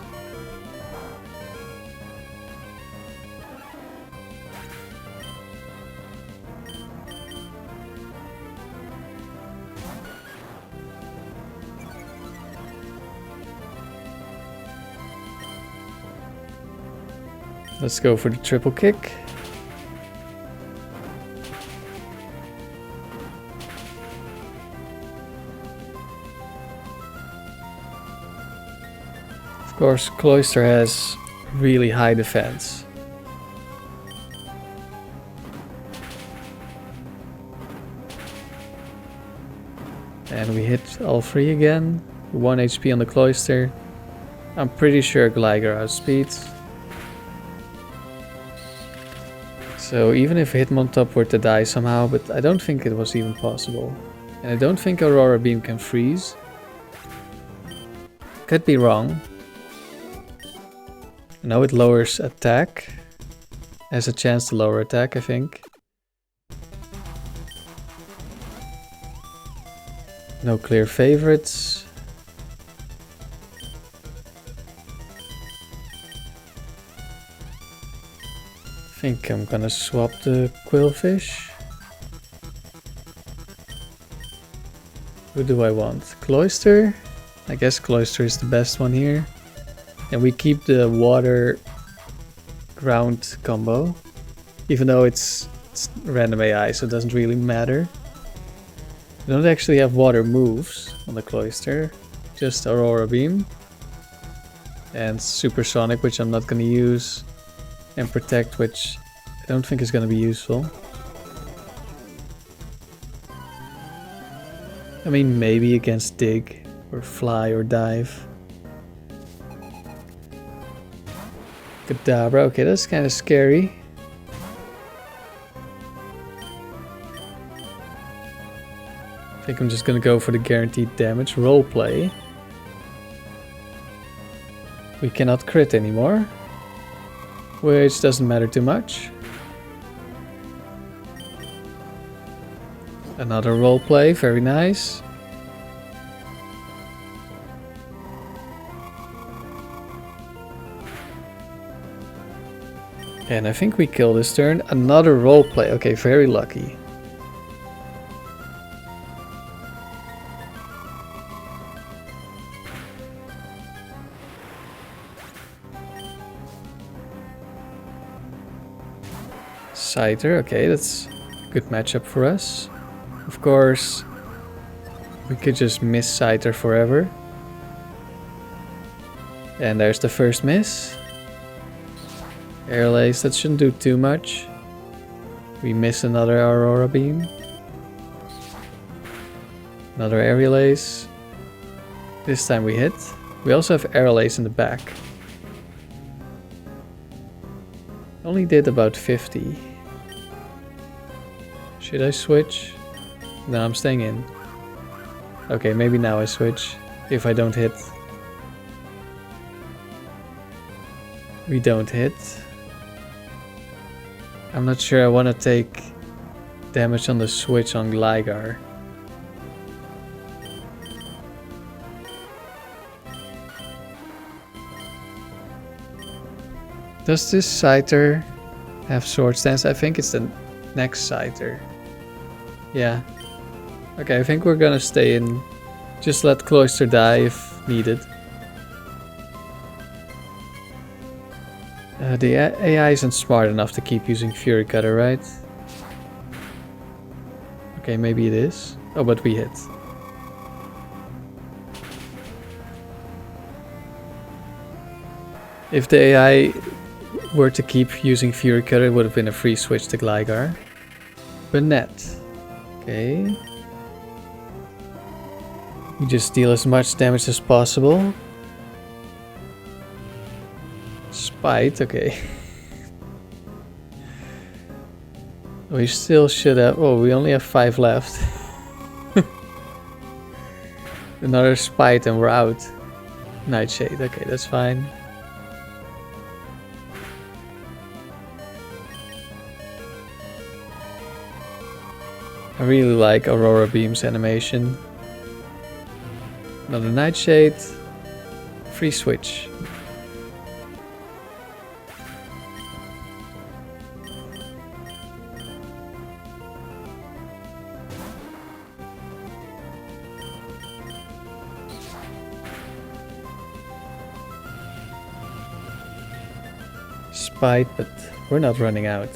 Let's go for the triple kick. Of course, Cloyster has really high defense. And we hit all three again. 1 HP on the Cloyster. I'm pretty sure Gligar outspeeds. So even if Hitmontop were to die somehow, but I don't think it was even possible. And I don't think Aurora Beam can freeze. Could be wrong. Now it lowers attack. Has a chance to lower attack, I think. No clear favorites. I think I'm gonna swap the Quillfish. Who do I want? Cloyster? I guess Cloyster is the best one here. And we keep the water ground combo. Even though it's random AI, so it doesn't really matter. We don't actually have water moves on the Cloyster. Just Aurora Beam. And Supersonic, which I'm not gonna use. And Protect, which I don't think is gonna be useful. I mean, maybe against Dig, or Fly, or Dive. Kadabra, okay, that's kind of scary. I think I'm just gonna go for the guaranteed damage. Roleplay. We cannot crit anymore, which doesn't matter too much. Another roleplay, very nice. And I think we kill this turn. Another roleplay. Okay, very lucky. Scyther, okay, that's a good matchup for us. Of course, we could just miss Scyther forever. And there's the first miss. Air Lace, that shouldn't do too much. We miss another Aurora Beam. Another Aerial Ace. This time we hit. We also have Aerial Ace in the back. Only did about 50. Should I switch? No, I'm staying in. Okay, maybe now I switch. If I don't hit. We don't hit. I'm not sure I want to take damage on the switch on Gligar. Does this Scyther have Sword Stance? I think it's the next Scyther. Yeah. Okay, I think we're gonna stay in. Just let Cloyster die if needed. The AI isn't smart enough to keep using Fury Cutter, right? Okay, maybe it is. Oh, but we hit. If the AI were to keep using Fury Cutter, it would have been a free switch to Gligar. Banette. Okay. We just deal as much damage as possible. Spite, okay. We still should have... Oh, we only have 5 left. Another Spite and we're out. Nightshade, okay, that's fine. I really like Aurora Beam's animation. Another Nightshade. Free switch. Spite, but we're not running out.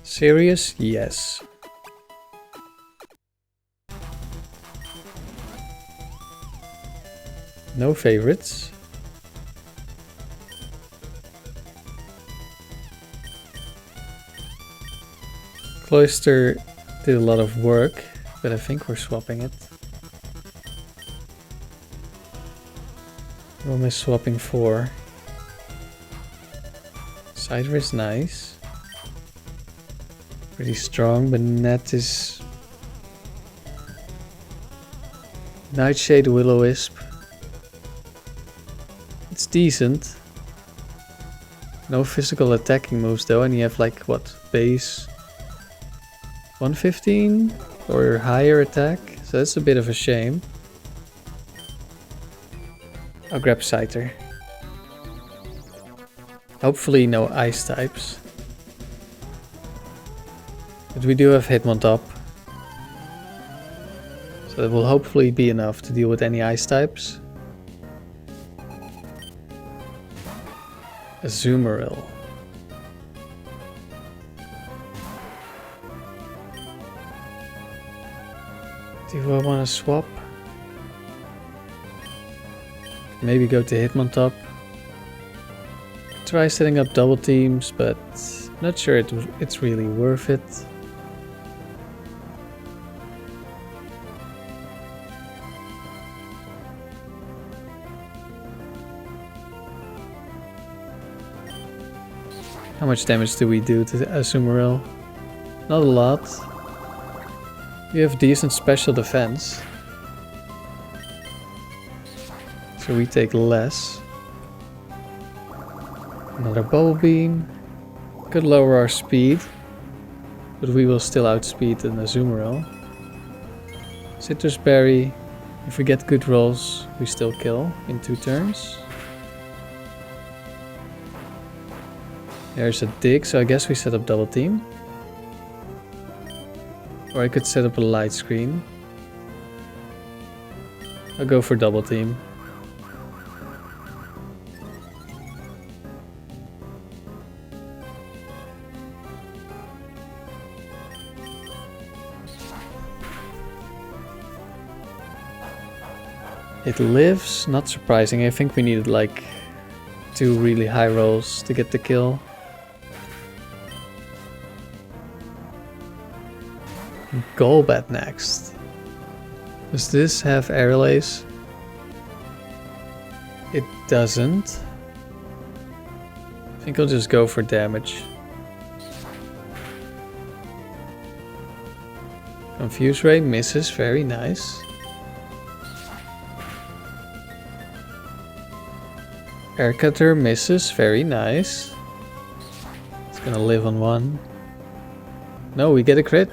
Serious? Yes. No favorites. Cloyster did a lot of work, but I think we're swapping it. We're only swapping 4. Scyther is nice. Pretty strong, but Banette is... Nightshade, Will-O-Wisp. It's decent. No physical attacking moves though, and you have like, what, base 115 or higher attack, so that's a bit of a shame. I'll grab Scyther. Hopefully no ice types. But we do have Hitmontop. So that will hopefully be enough to deal with any ice types. Azumarill. Do I want to swap? Maybe go to Hitmontop. Try setting up double teams, but not sure it's really worth it. How much damage do we do to Azumarill? Not a lot. We have decent special defense. So we take less. Another Bubble Beam. Could lower our speed. But we will still outspeed an Azumarill. Citrus Berry. If we get good rolls, we still kill in 2 turns. There's a dig, so I guess we set up double team. Or I could set up a light screen. I'll go for double team. It lives, not surprising. I think we needed like 2 really high rolls to get the kill. Golbat next. Does this have Aerial Ace? It doesn't. I think I'll just go for damage. Confuse Ray misses, very nice. Air Cutter misses, very nice. It's gonna live on 1. No, we get a crit.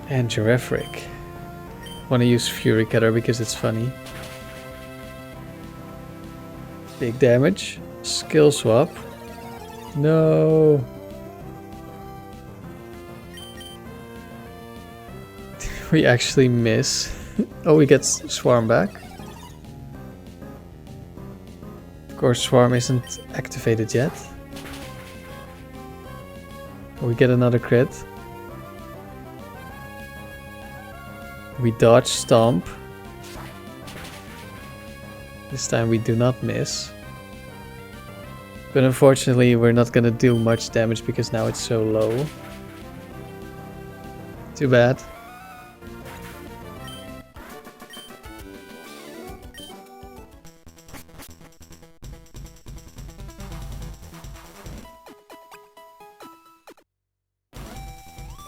And Giraffric. Wanna use Fury Cutter because it's funny. Big damage. Skill swap. No. We actually miss. Oh, we get Swarm back. Of course, Swarm isn't activated yet. We get another crit. We dodge Stomp. This time we do not miss. But unfortunately we're not gonna do much damage because now it's so low. Too bad.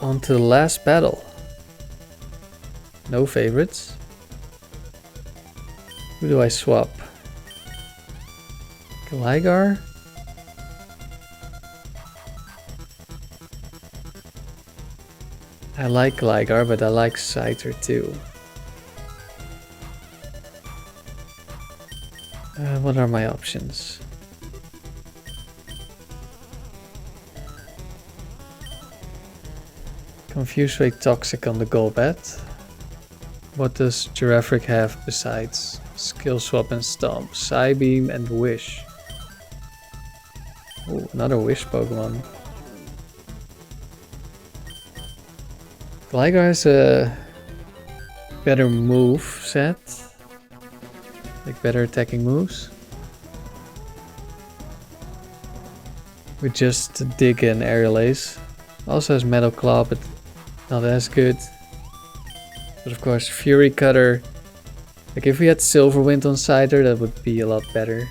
On to the last battle. No favorites. Who do I swap? Gligar? I like Gligar, but I like Scyther too. What are my options? Confuse Ray Toxic on the Golbat. What does Giraffric have besides Skill Swap and Stomp? Psybeam and Wish. Ooh, another Wish Pokemon. Gligar has a better move set. Like better attacking moves. With just Dig and Aerial Ace. Also has Metal Claw, but not as good. But of course, Fury Cutter. Like if we had Silver Wind on Scyther, that would be a lot better.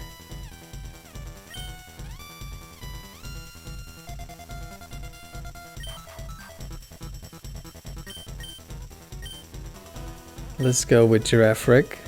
Let's go with Giraffric.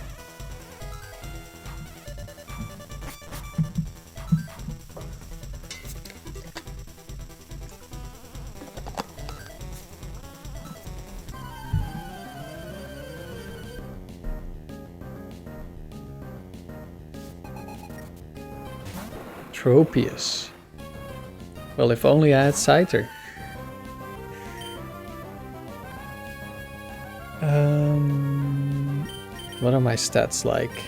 Tropius. Well, if only I had Scyther. What are my stats like?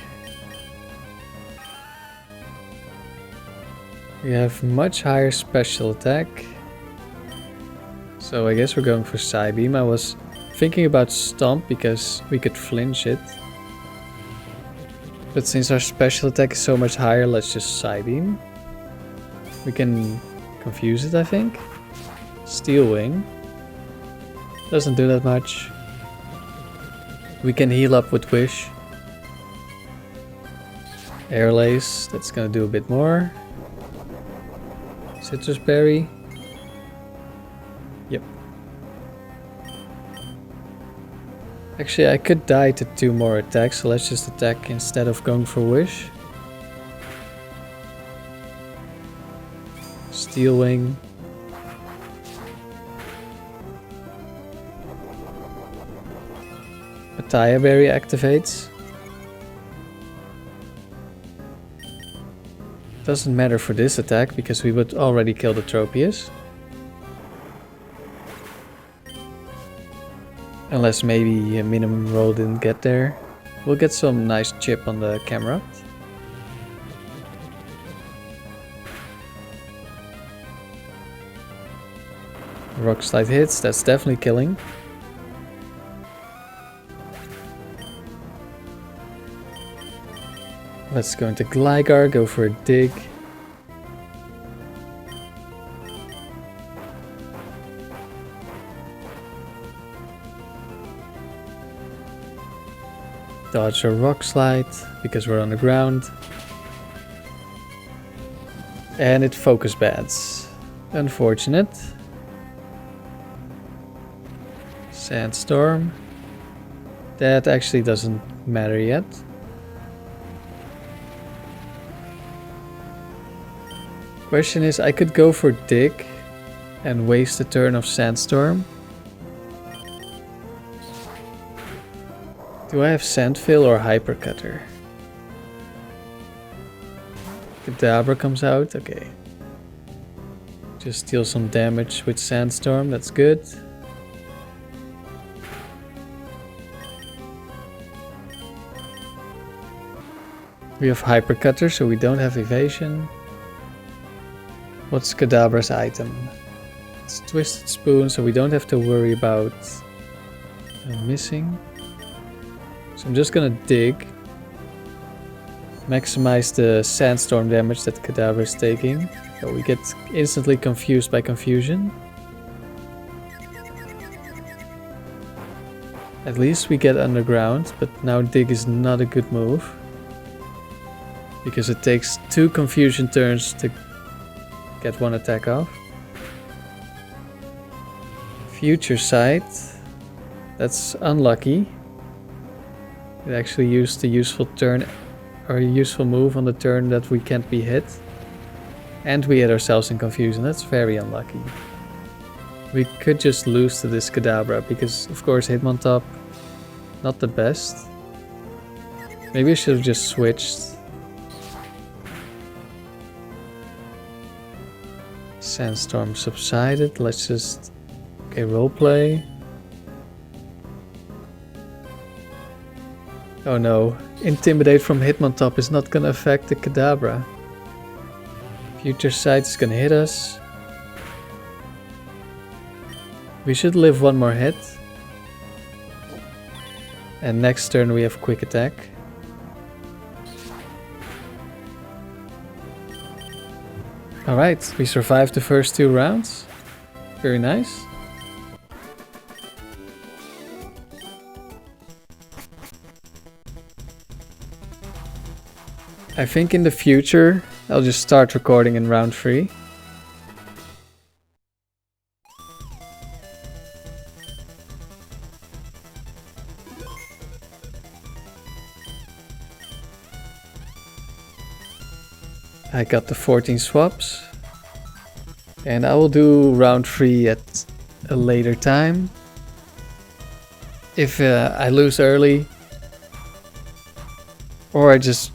We have much higher special attack. So I guess we're going for Psybeam. I was thinking about Stomp because we could flinch it. But since our special attack is so much higher, let's just Psybeam. We can confuse it, I think. Steel Wing. Doesn't do that much. We can heal up with Wish. Air Lace, that's gonna do a bit more. Citrus Berry. Yep. Actually, I could die to 2 more attacks, so let's just attack instead of going for Wish. Steel Wing. Taya Berry activates. Doesn't matter for this attack because we would already kill the Tropius. Unless maybe a minimum roll didn't get there. We'll get some nice chip on the camera. Rock Slide hits, that's definitely killing. Let's go into Gligar, go for a dig. Dodge a Rock Slide because we're on the ground. And it focus bans. Unfortunate. Sandstorm. That actually doesn't matter yet. Question is, I could go for Dig and waste a turn of Sandstorm. Do I have Sandfill or Hypercutter? Kadabra comes out, okay. Just deal some damage with Sandstorm, that's good. We have Hypercutter, so we don't have Evasion. What's Kadabra's item? It's Twisted Spoon, so we don't have to worry about missing. So I'm just gonna Dig. Maximize the Sandstorm damage that Kadabra is taking. So we get instantly confused by Confusion. At least we get Underground, but now Dig is not a good move. Because it takes 2 Confusion turns to get 1 attack off. Future Sight. That's unlucky. It actually used a useful turn or a useful move on the turn that we can't be hit. And we hit ourselves in Confusion. That's very unlucky. We could just lose to this Kadabra because of course Hitmontop not the best. Maybe I should have just switched. Sandstorm subsided. Let's just... Okay, roleplay. Oh no. Intimidate from Hitmontop is not gonna affect the Kadabra. Future Sight is gonna hit us. We should live 1 more hit. And next turn we have Quick Attack. Alright, we survived the first 2 rounds. Very nice. I think in the future I'll just start recording in round 3. I got the 14 swaps. And I will do round 3 at a later time. If I lose early, or I just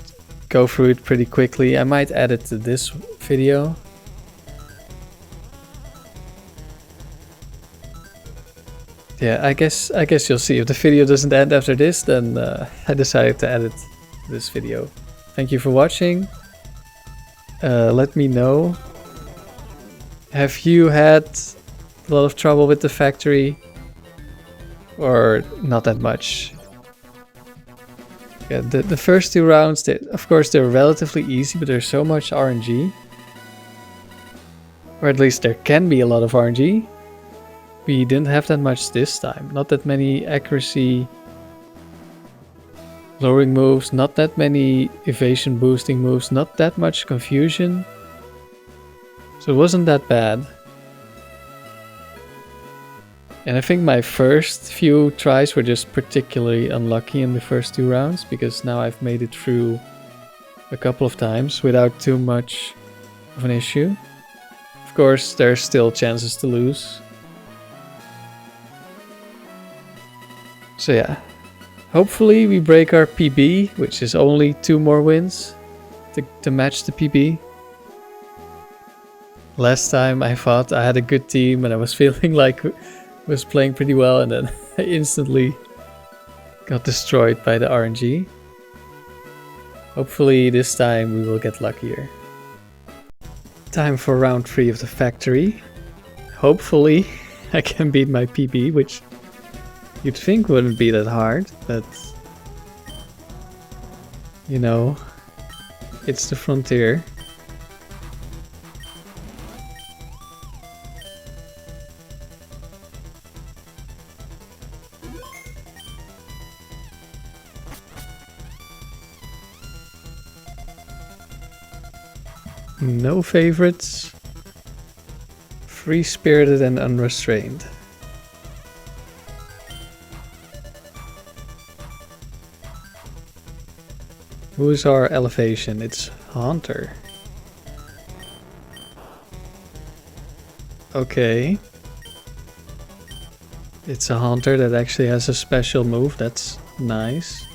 go through it pretty quickly, I might add it to this video. Yeah, I guess you'll see. If the video doesn't end after this, then I decided to edit this video. Thank you for watching. Let me know. Have you had a lot of trouble with the factory? Or not that much? Yeah, the first 2 rounds, of course they're relatively easy, but there's so much RNG. Or at least there can be a lot of RNG. We didn't have that much this time. Not that many accuracy lowering moves, not that many evasion boosting moves, not that much confusion. So it wasn't that bad. And I think my first few tries were just particularly unlucky in the first 2 rounds, because now I've made it through a couple of times without too much of an issue. Of course, there's still chances to lose. So yeah, hopefully we break our PB, which is only 2 more wins to match the PB. Last time I thought I had a good team and I was feeling like was playing pretty well, and then I instantly got destroyed by the RNG. Hopefully this time we will get luckier. Time for round 3 of the factory. Hopefully I can beat my PB, which you'd think wouldn't be that hard, but you know, it's the frontier. No favorites. Free-spirited and unrestrained. Who is our elevation? It's Haunter. Okay. It's a Haunter that actually has a special move. That's nice.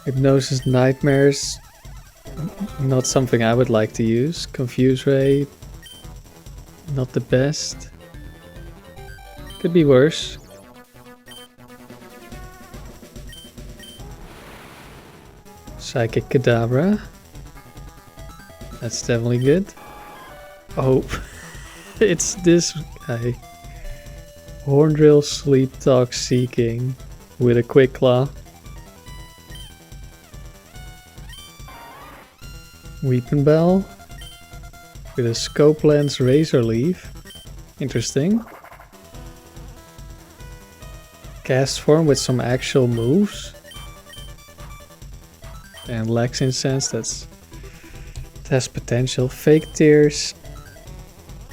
Hypnosis Nightmares. Not something I would like to use. Confuse Ray. Not the best. Could be worse. Psychic Kadabra. That's definitely good. Oh, it's this guy. Horndrill Sleep Talk Seeking with a Quick Claw. Weeping Bell with a Scope Lens Razor Leaf. Interesting. Cast Form with some actual moves. And Lex Incense, that has potential. Fake Tears.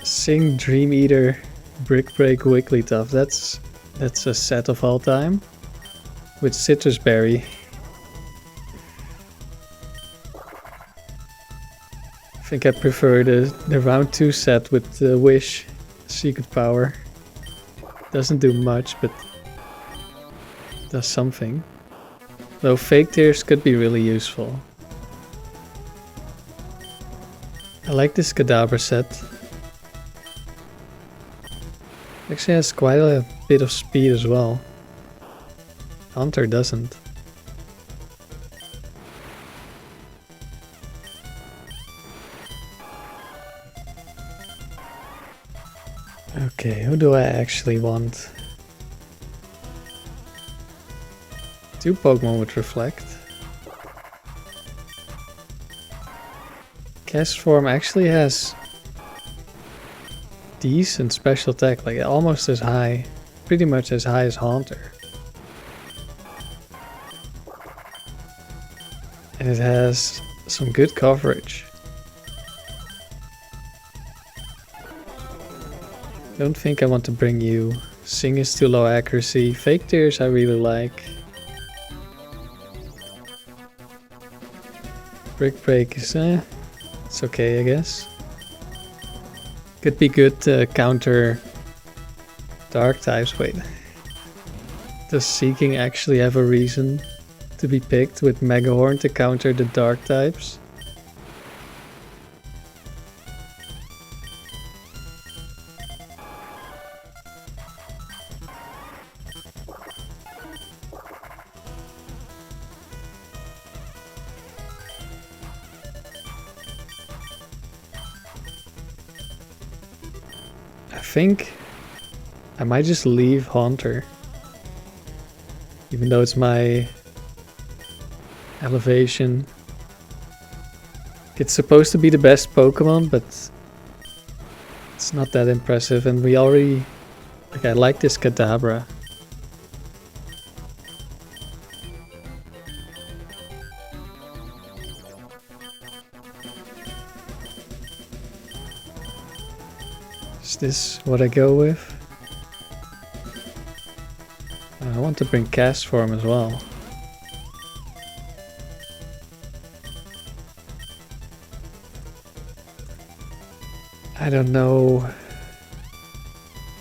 Sing Dream Eater. Brick Break Wigglytuff. That's a set of all time. With Citrus Berry. I think I prefer the round 2 set with the Wish Secret Power. Doesn't do much, but does something. Though Fake Tears could be really useful. I like this Kadabra set. Actually has quite a bit of speed as well. Hunter doesn't. Okay, who do I actually want? 2 Pokemon with Reflect. Cast Form actually has decent special attack, like almost as high, pretty much as high as Haunter. And it has some good coverage. Don't think I want to bring you. Sing is too low accuracy. Fake Tears I really like. Brick Break is it's okay, I guess. Could be good to counter dark types. Wait. Does Seeking actually have a reason to be picked with Megahorn to counter the dark types? I think I might just leave Haunter. Even though it's my elevation. It's supposed to be the best Pokemon, but it's not that impressive, and we already... Like, I like this Kadabra. Is this what I go with? I want to bring Cast Form as well. I don't know.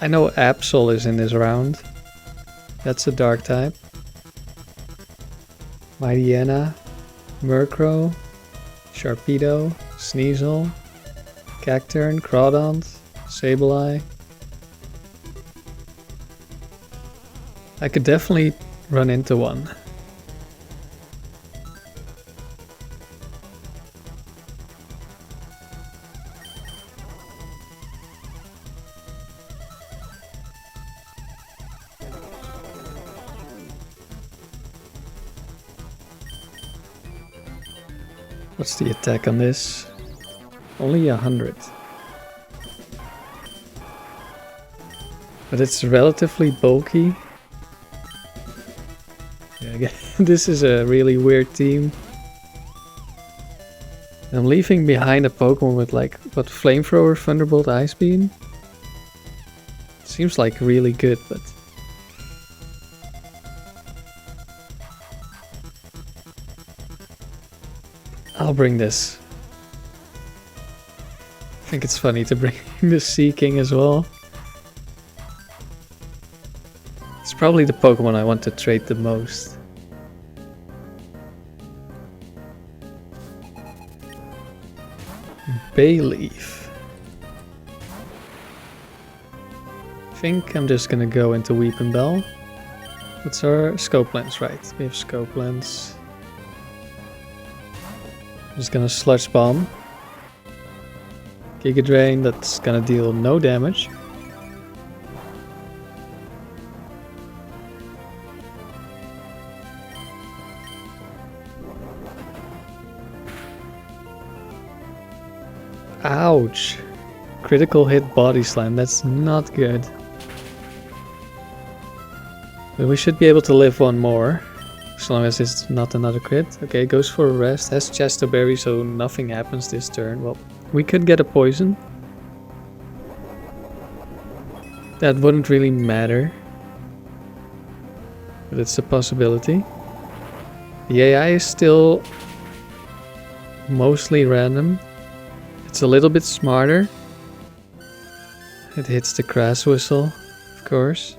I know Absol is in this round. That's a dark type. Mightyena, Murkrow, Sharpedo, Sneasel, Cacturne, Crawdont, Sableye. I could definitely run into one. What's the attack on this? Only 100. But it's relatively bulky. Yeah, again, this is a really weird team. I'm leaving behind a Pokemon with like, what, Flamethrower, Thunderbolt, Ice Beam? Seems like really good, but... I'll bring this. I think it's funny to bring the Seaking as well. It's probably the Pokemon I want to trade the most. Bayleaf. I think I'm just gonna go into Weepinbell. What's our Scope Lens, right? We have Scope Lens. I'm just gonna Sludge Bomb. Giga Drain, that's gonna deal no damage. Ouch! Critical hit Body Slam, that's not good. But we should be able to live one more. As long as it's not another crit. Okay, goes for a rest. Has Chesto Berry, so nothing happens this turn. Well, we could get a poison. That wouldn't really matter. But it's a possibility. The AI is still mostly random. It's a little bit smarter. It hits the Grass Whistle, of course.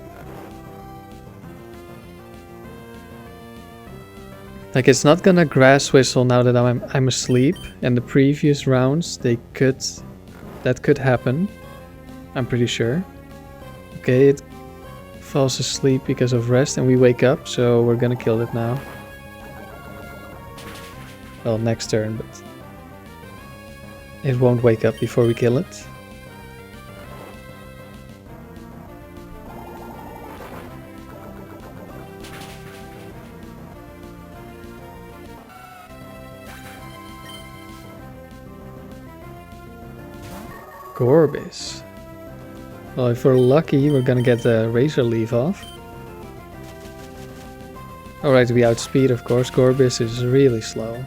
Like, it's not gonna Grass Whistle now that I'm asleep, and the previous rounds that could happen. I'm pretty sure. Okay, it falls asleep because of rest and we wake up, so we're gonna kill it now. Well, next turn, but it won't wake up before we kill it. Gorbis. Well, if we're lucky, we're gonna get the Razor Leaf off. Alright, we outspeed, of course. Gorbis is really slow.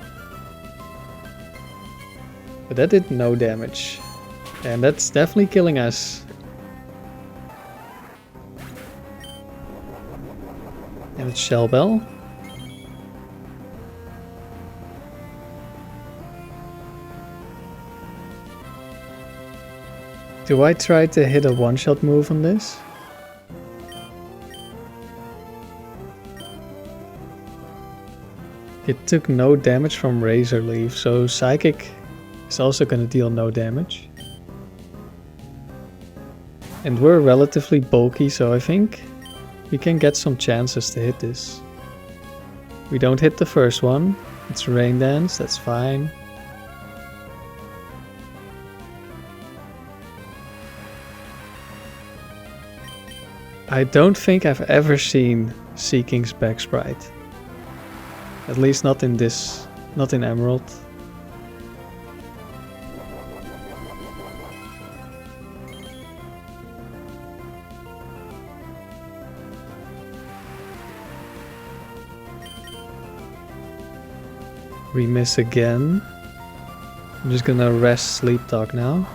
But that did no damage. And that's definitely killing us. And it's Shell Bell. Do I try to hit a one-shot move on this? It took no damage from Razor Leaf, so Psychic is also going to deal no damage. And we're relatively bulky, so I think we can get some chances to hit this. We don't hit the first one. It's Rain Dance, that's fine. I don't think I've ever seen Seaking's back sprite. At least not in this, not in Emerald. We miss again. I'm just gonna rest Sleep Talk now.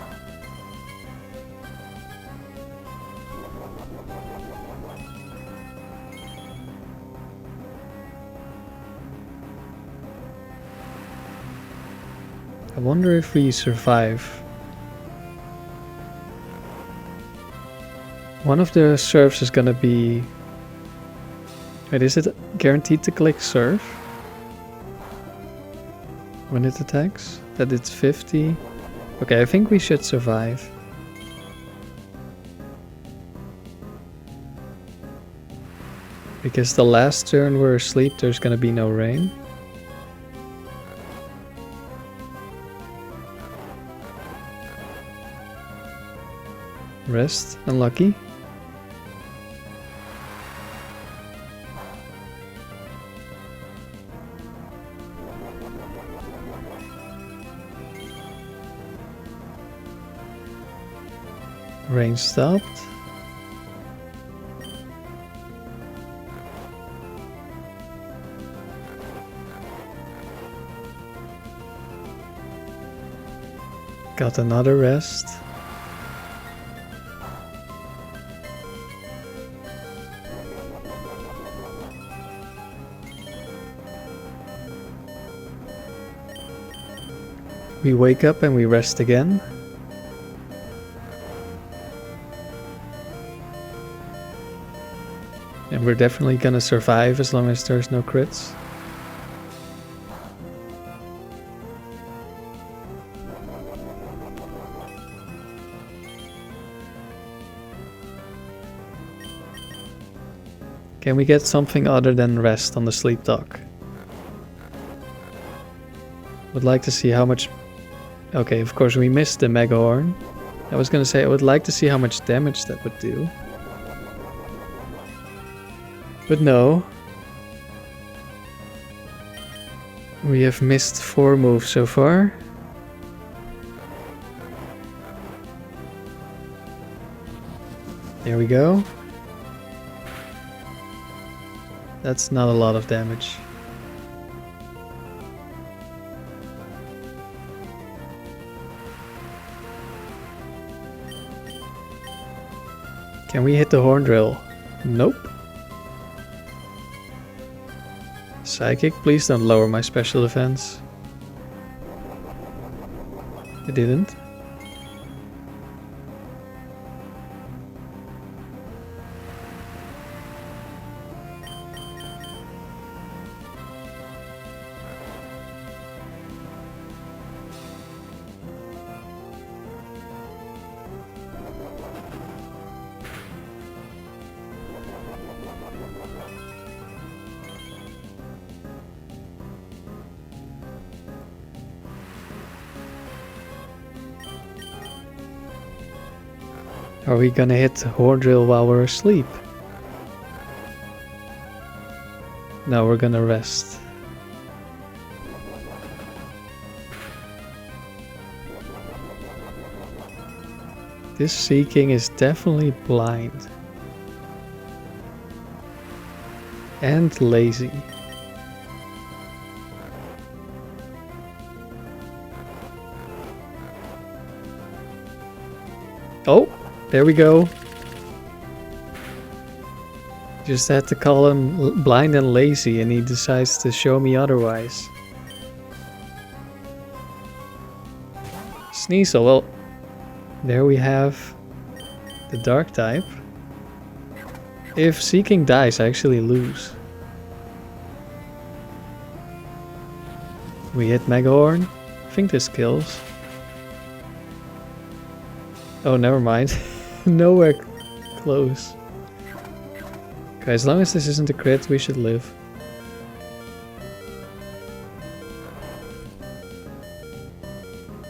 I wonder if we survive. One of the surfs is gonna be... Wait, is it guaranteed to click surf? When it attacks? That it's 50? Okay, I think we should survive. Because the last turn we're asleep, there's gonna be no rain. Rest, unlucky. Rain stopped. Got another rest. We wake up and we rest again. And we're definitely gonna survive as long as there's no crits. Can we get something other than rest on the sleep dock? Would like to see how much... Okay, of course we missed the Mega Horn. I was gonna say I would like to see how much damage that would do. But no. We have missed 4 moves so far. There we go. That's not a lot of damage. Can we hit the horn drill? Nope. Psychic, please don't lower my special defense. It didn't. Are we gonna hit the horn drill while we're asleep? No, we're gonna rest. This Seeking is definitely blind. And lazy. Oh! There we go. Just had to call him blind and lazy and he decides to show me otherwise. Sneasel, well, there we have the dark type. If Seeking dies, I actually lose. We hit Mega Horn. I think this kills. Oh, never mind. Nowhere close. Okay, as long as this isn't a crit, we should live.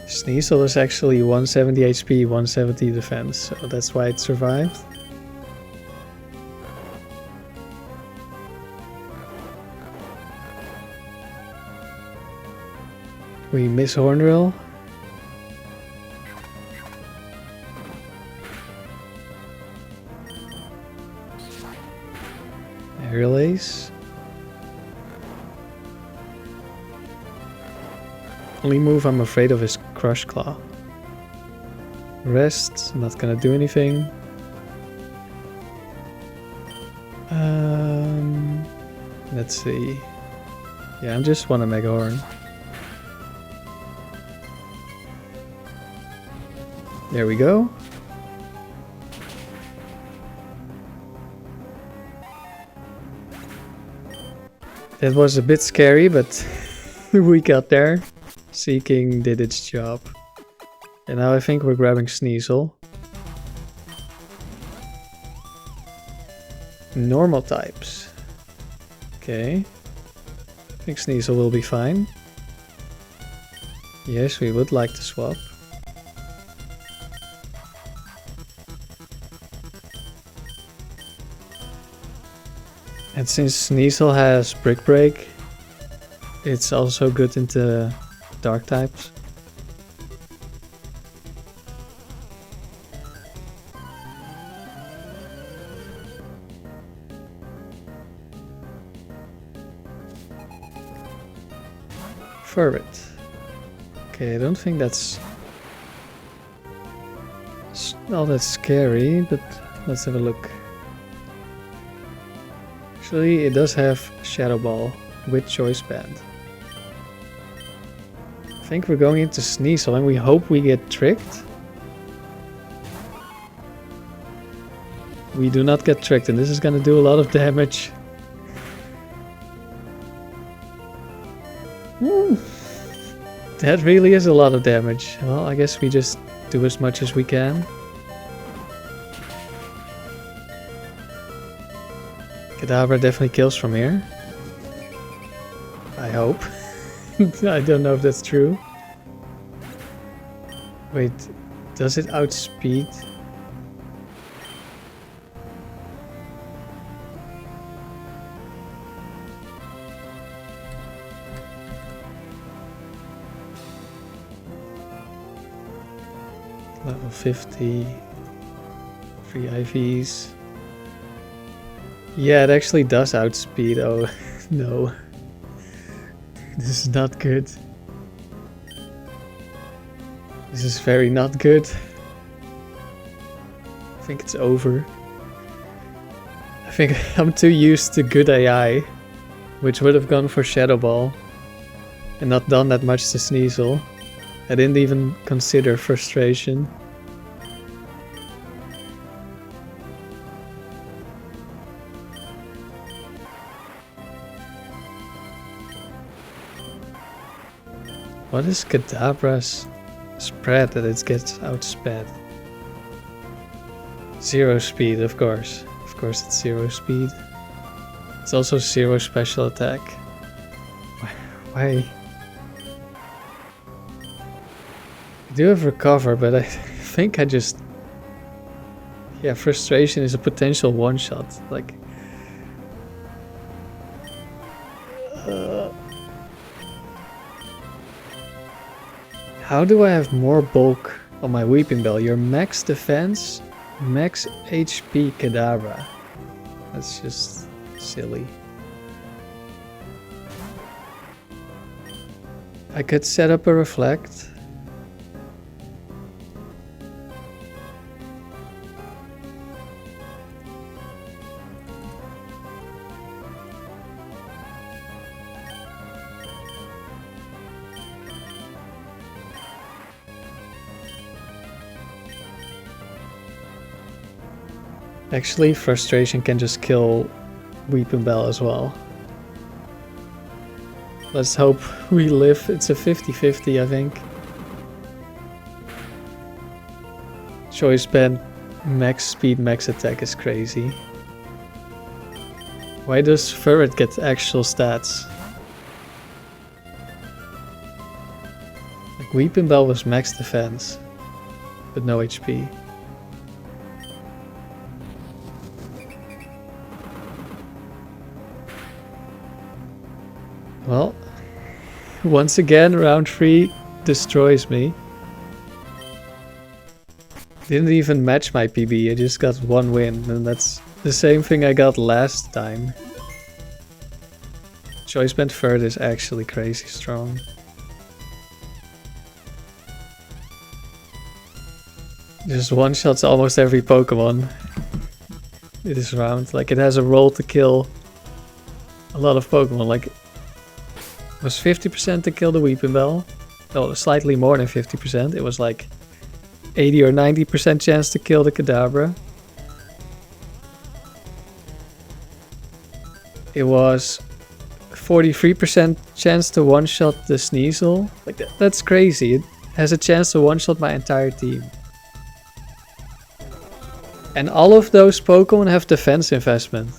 Sneasel is actually 170 HP, 170 defense, so that's why it survived. We miss Horn Drill. Aerial Ace. Only move I'm afraid of is Crush Claw. Rest, not gonna do anything. Let's see. Yeah, I just want a Mega Horn. There we go. That was a bit scary, but we got there. Seeking did its job. And now I think we're grabbing Sneasel. Normal types. Okay. I think Sneasel will be fine. Yes, we would like to swap. And since Sneasel has Brick Break, it's also good into dark types. Ferret. Okay, I don't think that's all that scary, but let's have a look. Actually, it does have Shadow Ball with Choice Band. I think we're going into Sneasel and we hope we get tricked. We do not get tricked and this is gonna do a lot of damage. That really is a lot of damage. Well, I guess we just do as much as we can. Kadabra definitely kills from here. I hope. I don't know if that's true. Wait, does it outspeed? Level 50. 3 IVs. Yeah, it actually does outspeed. Oh, no. This is not good. This is very not good. I think it's over. I think I'm too used to good AI, which would have gone for Shadow Ball and not done that much to Sneasel. I didn't even consider Frustration. What is Kadabra's spread that it gets outsped? 0 speed, of course. Of course it's 0 speed. It's also 0 special attack. Why? I do have Recover, but I think I just... Yeah, Frustration is a potential one-shot. Like... How do I have more bulk on my Weeping Bell? Your max defense, max HP Kadabra. That's just silly. I could set up a Reflect. Actually, Frustration can just kill Weeping Bell as well. Let's hope we live. It's a 50-50, I think. Choice Band max speed, max attack is crazy. Why does Ferret get actual stats? Like Weeping Bell was max defense, but no HP. Well, once again, round 3 destroys me. Didn't even match my PB, I just got 1 win, and that's the same thing I got last time. Choice Band Ferret is actually crazy strong. Just one-shots almost every Pokemon in this round. Like, it has a roll to kill a lot of Pokemon. Like, it was 50% to kill the Weeping Bell. No, slightly more than 50%. It was like 80 or 90% chance to kill the Kadabra. It was 43% chance to one-shot the Sneasel. Like that's crazy. It has a chance to one-shot my entire team. And all of those Pokemon have defense investment.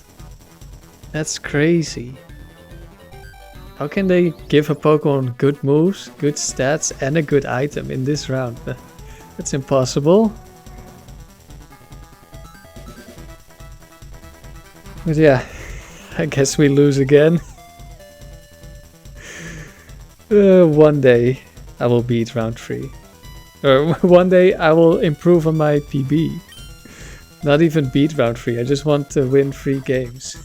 That's crazy. How can they give a Pokemon good moves, good stats, and a good item in this round? That's impossible. But yeah, I guess we lose again. One day I will beat round 3. Or one day I will improve on my PB. Not even beat round 3, I just want to win 3 games.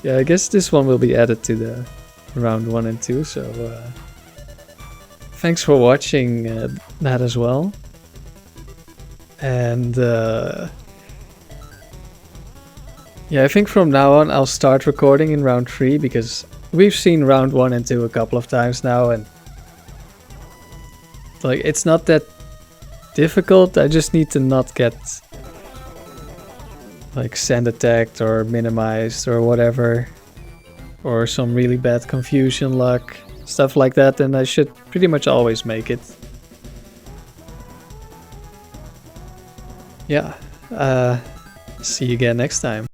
Yeah, I guess this one will be added to the round 1 and 2, so thanks for watching that as well. And yeah, I think from now on I'll start recording in round 3 because we've seen round 1 and 2 a couple of times now, and like it's not that difficult. I just need to not get like sand attacked or minimized or whatever, or some really bad confusion luck, stuff like that, and I should pretty much always make it. Yeah, see you again next time.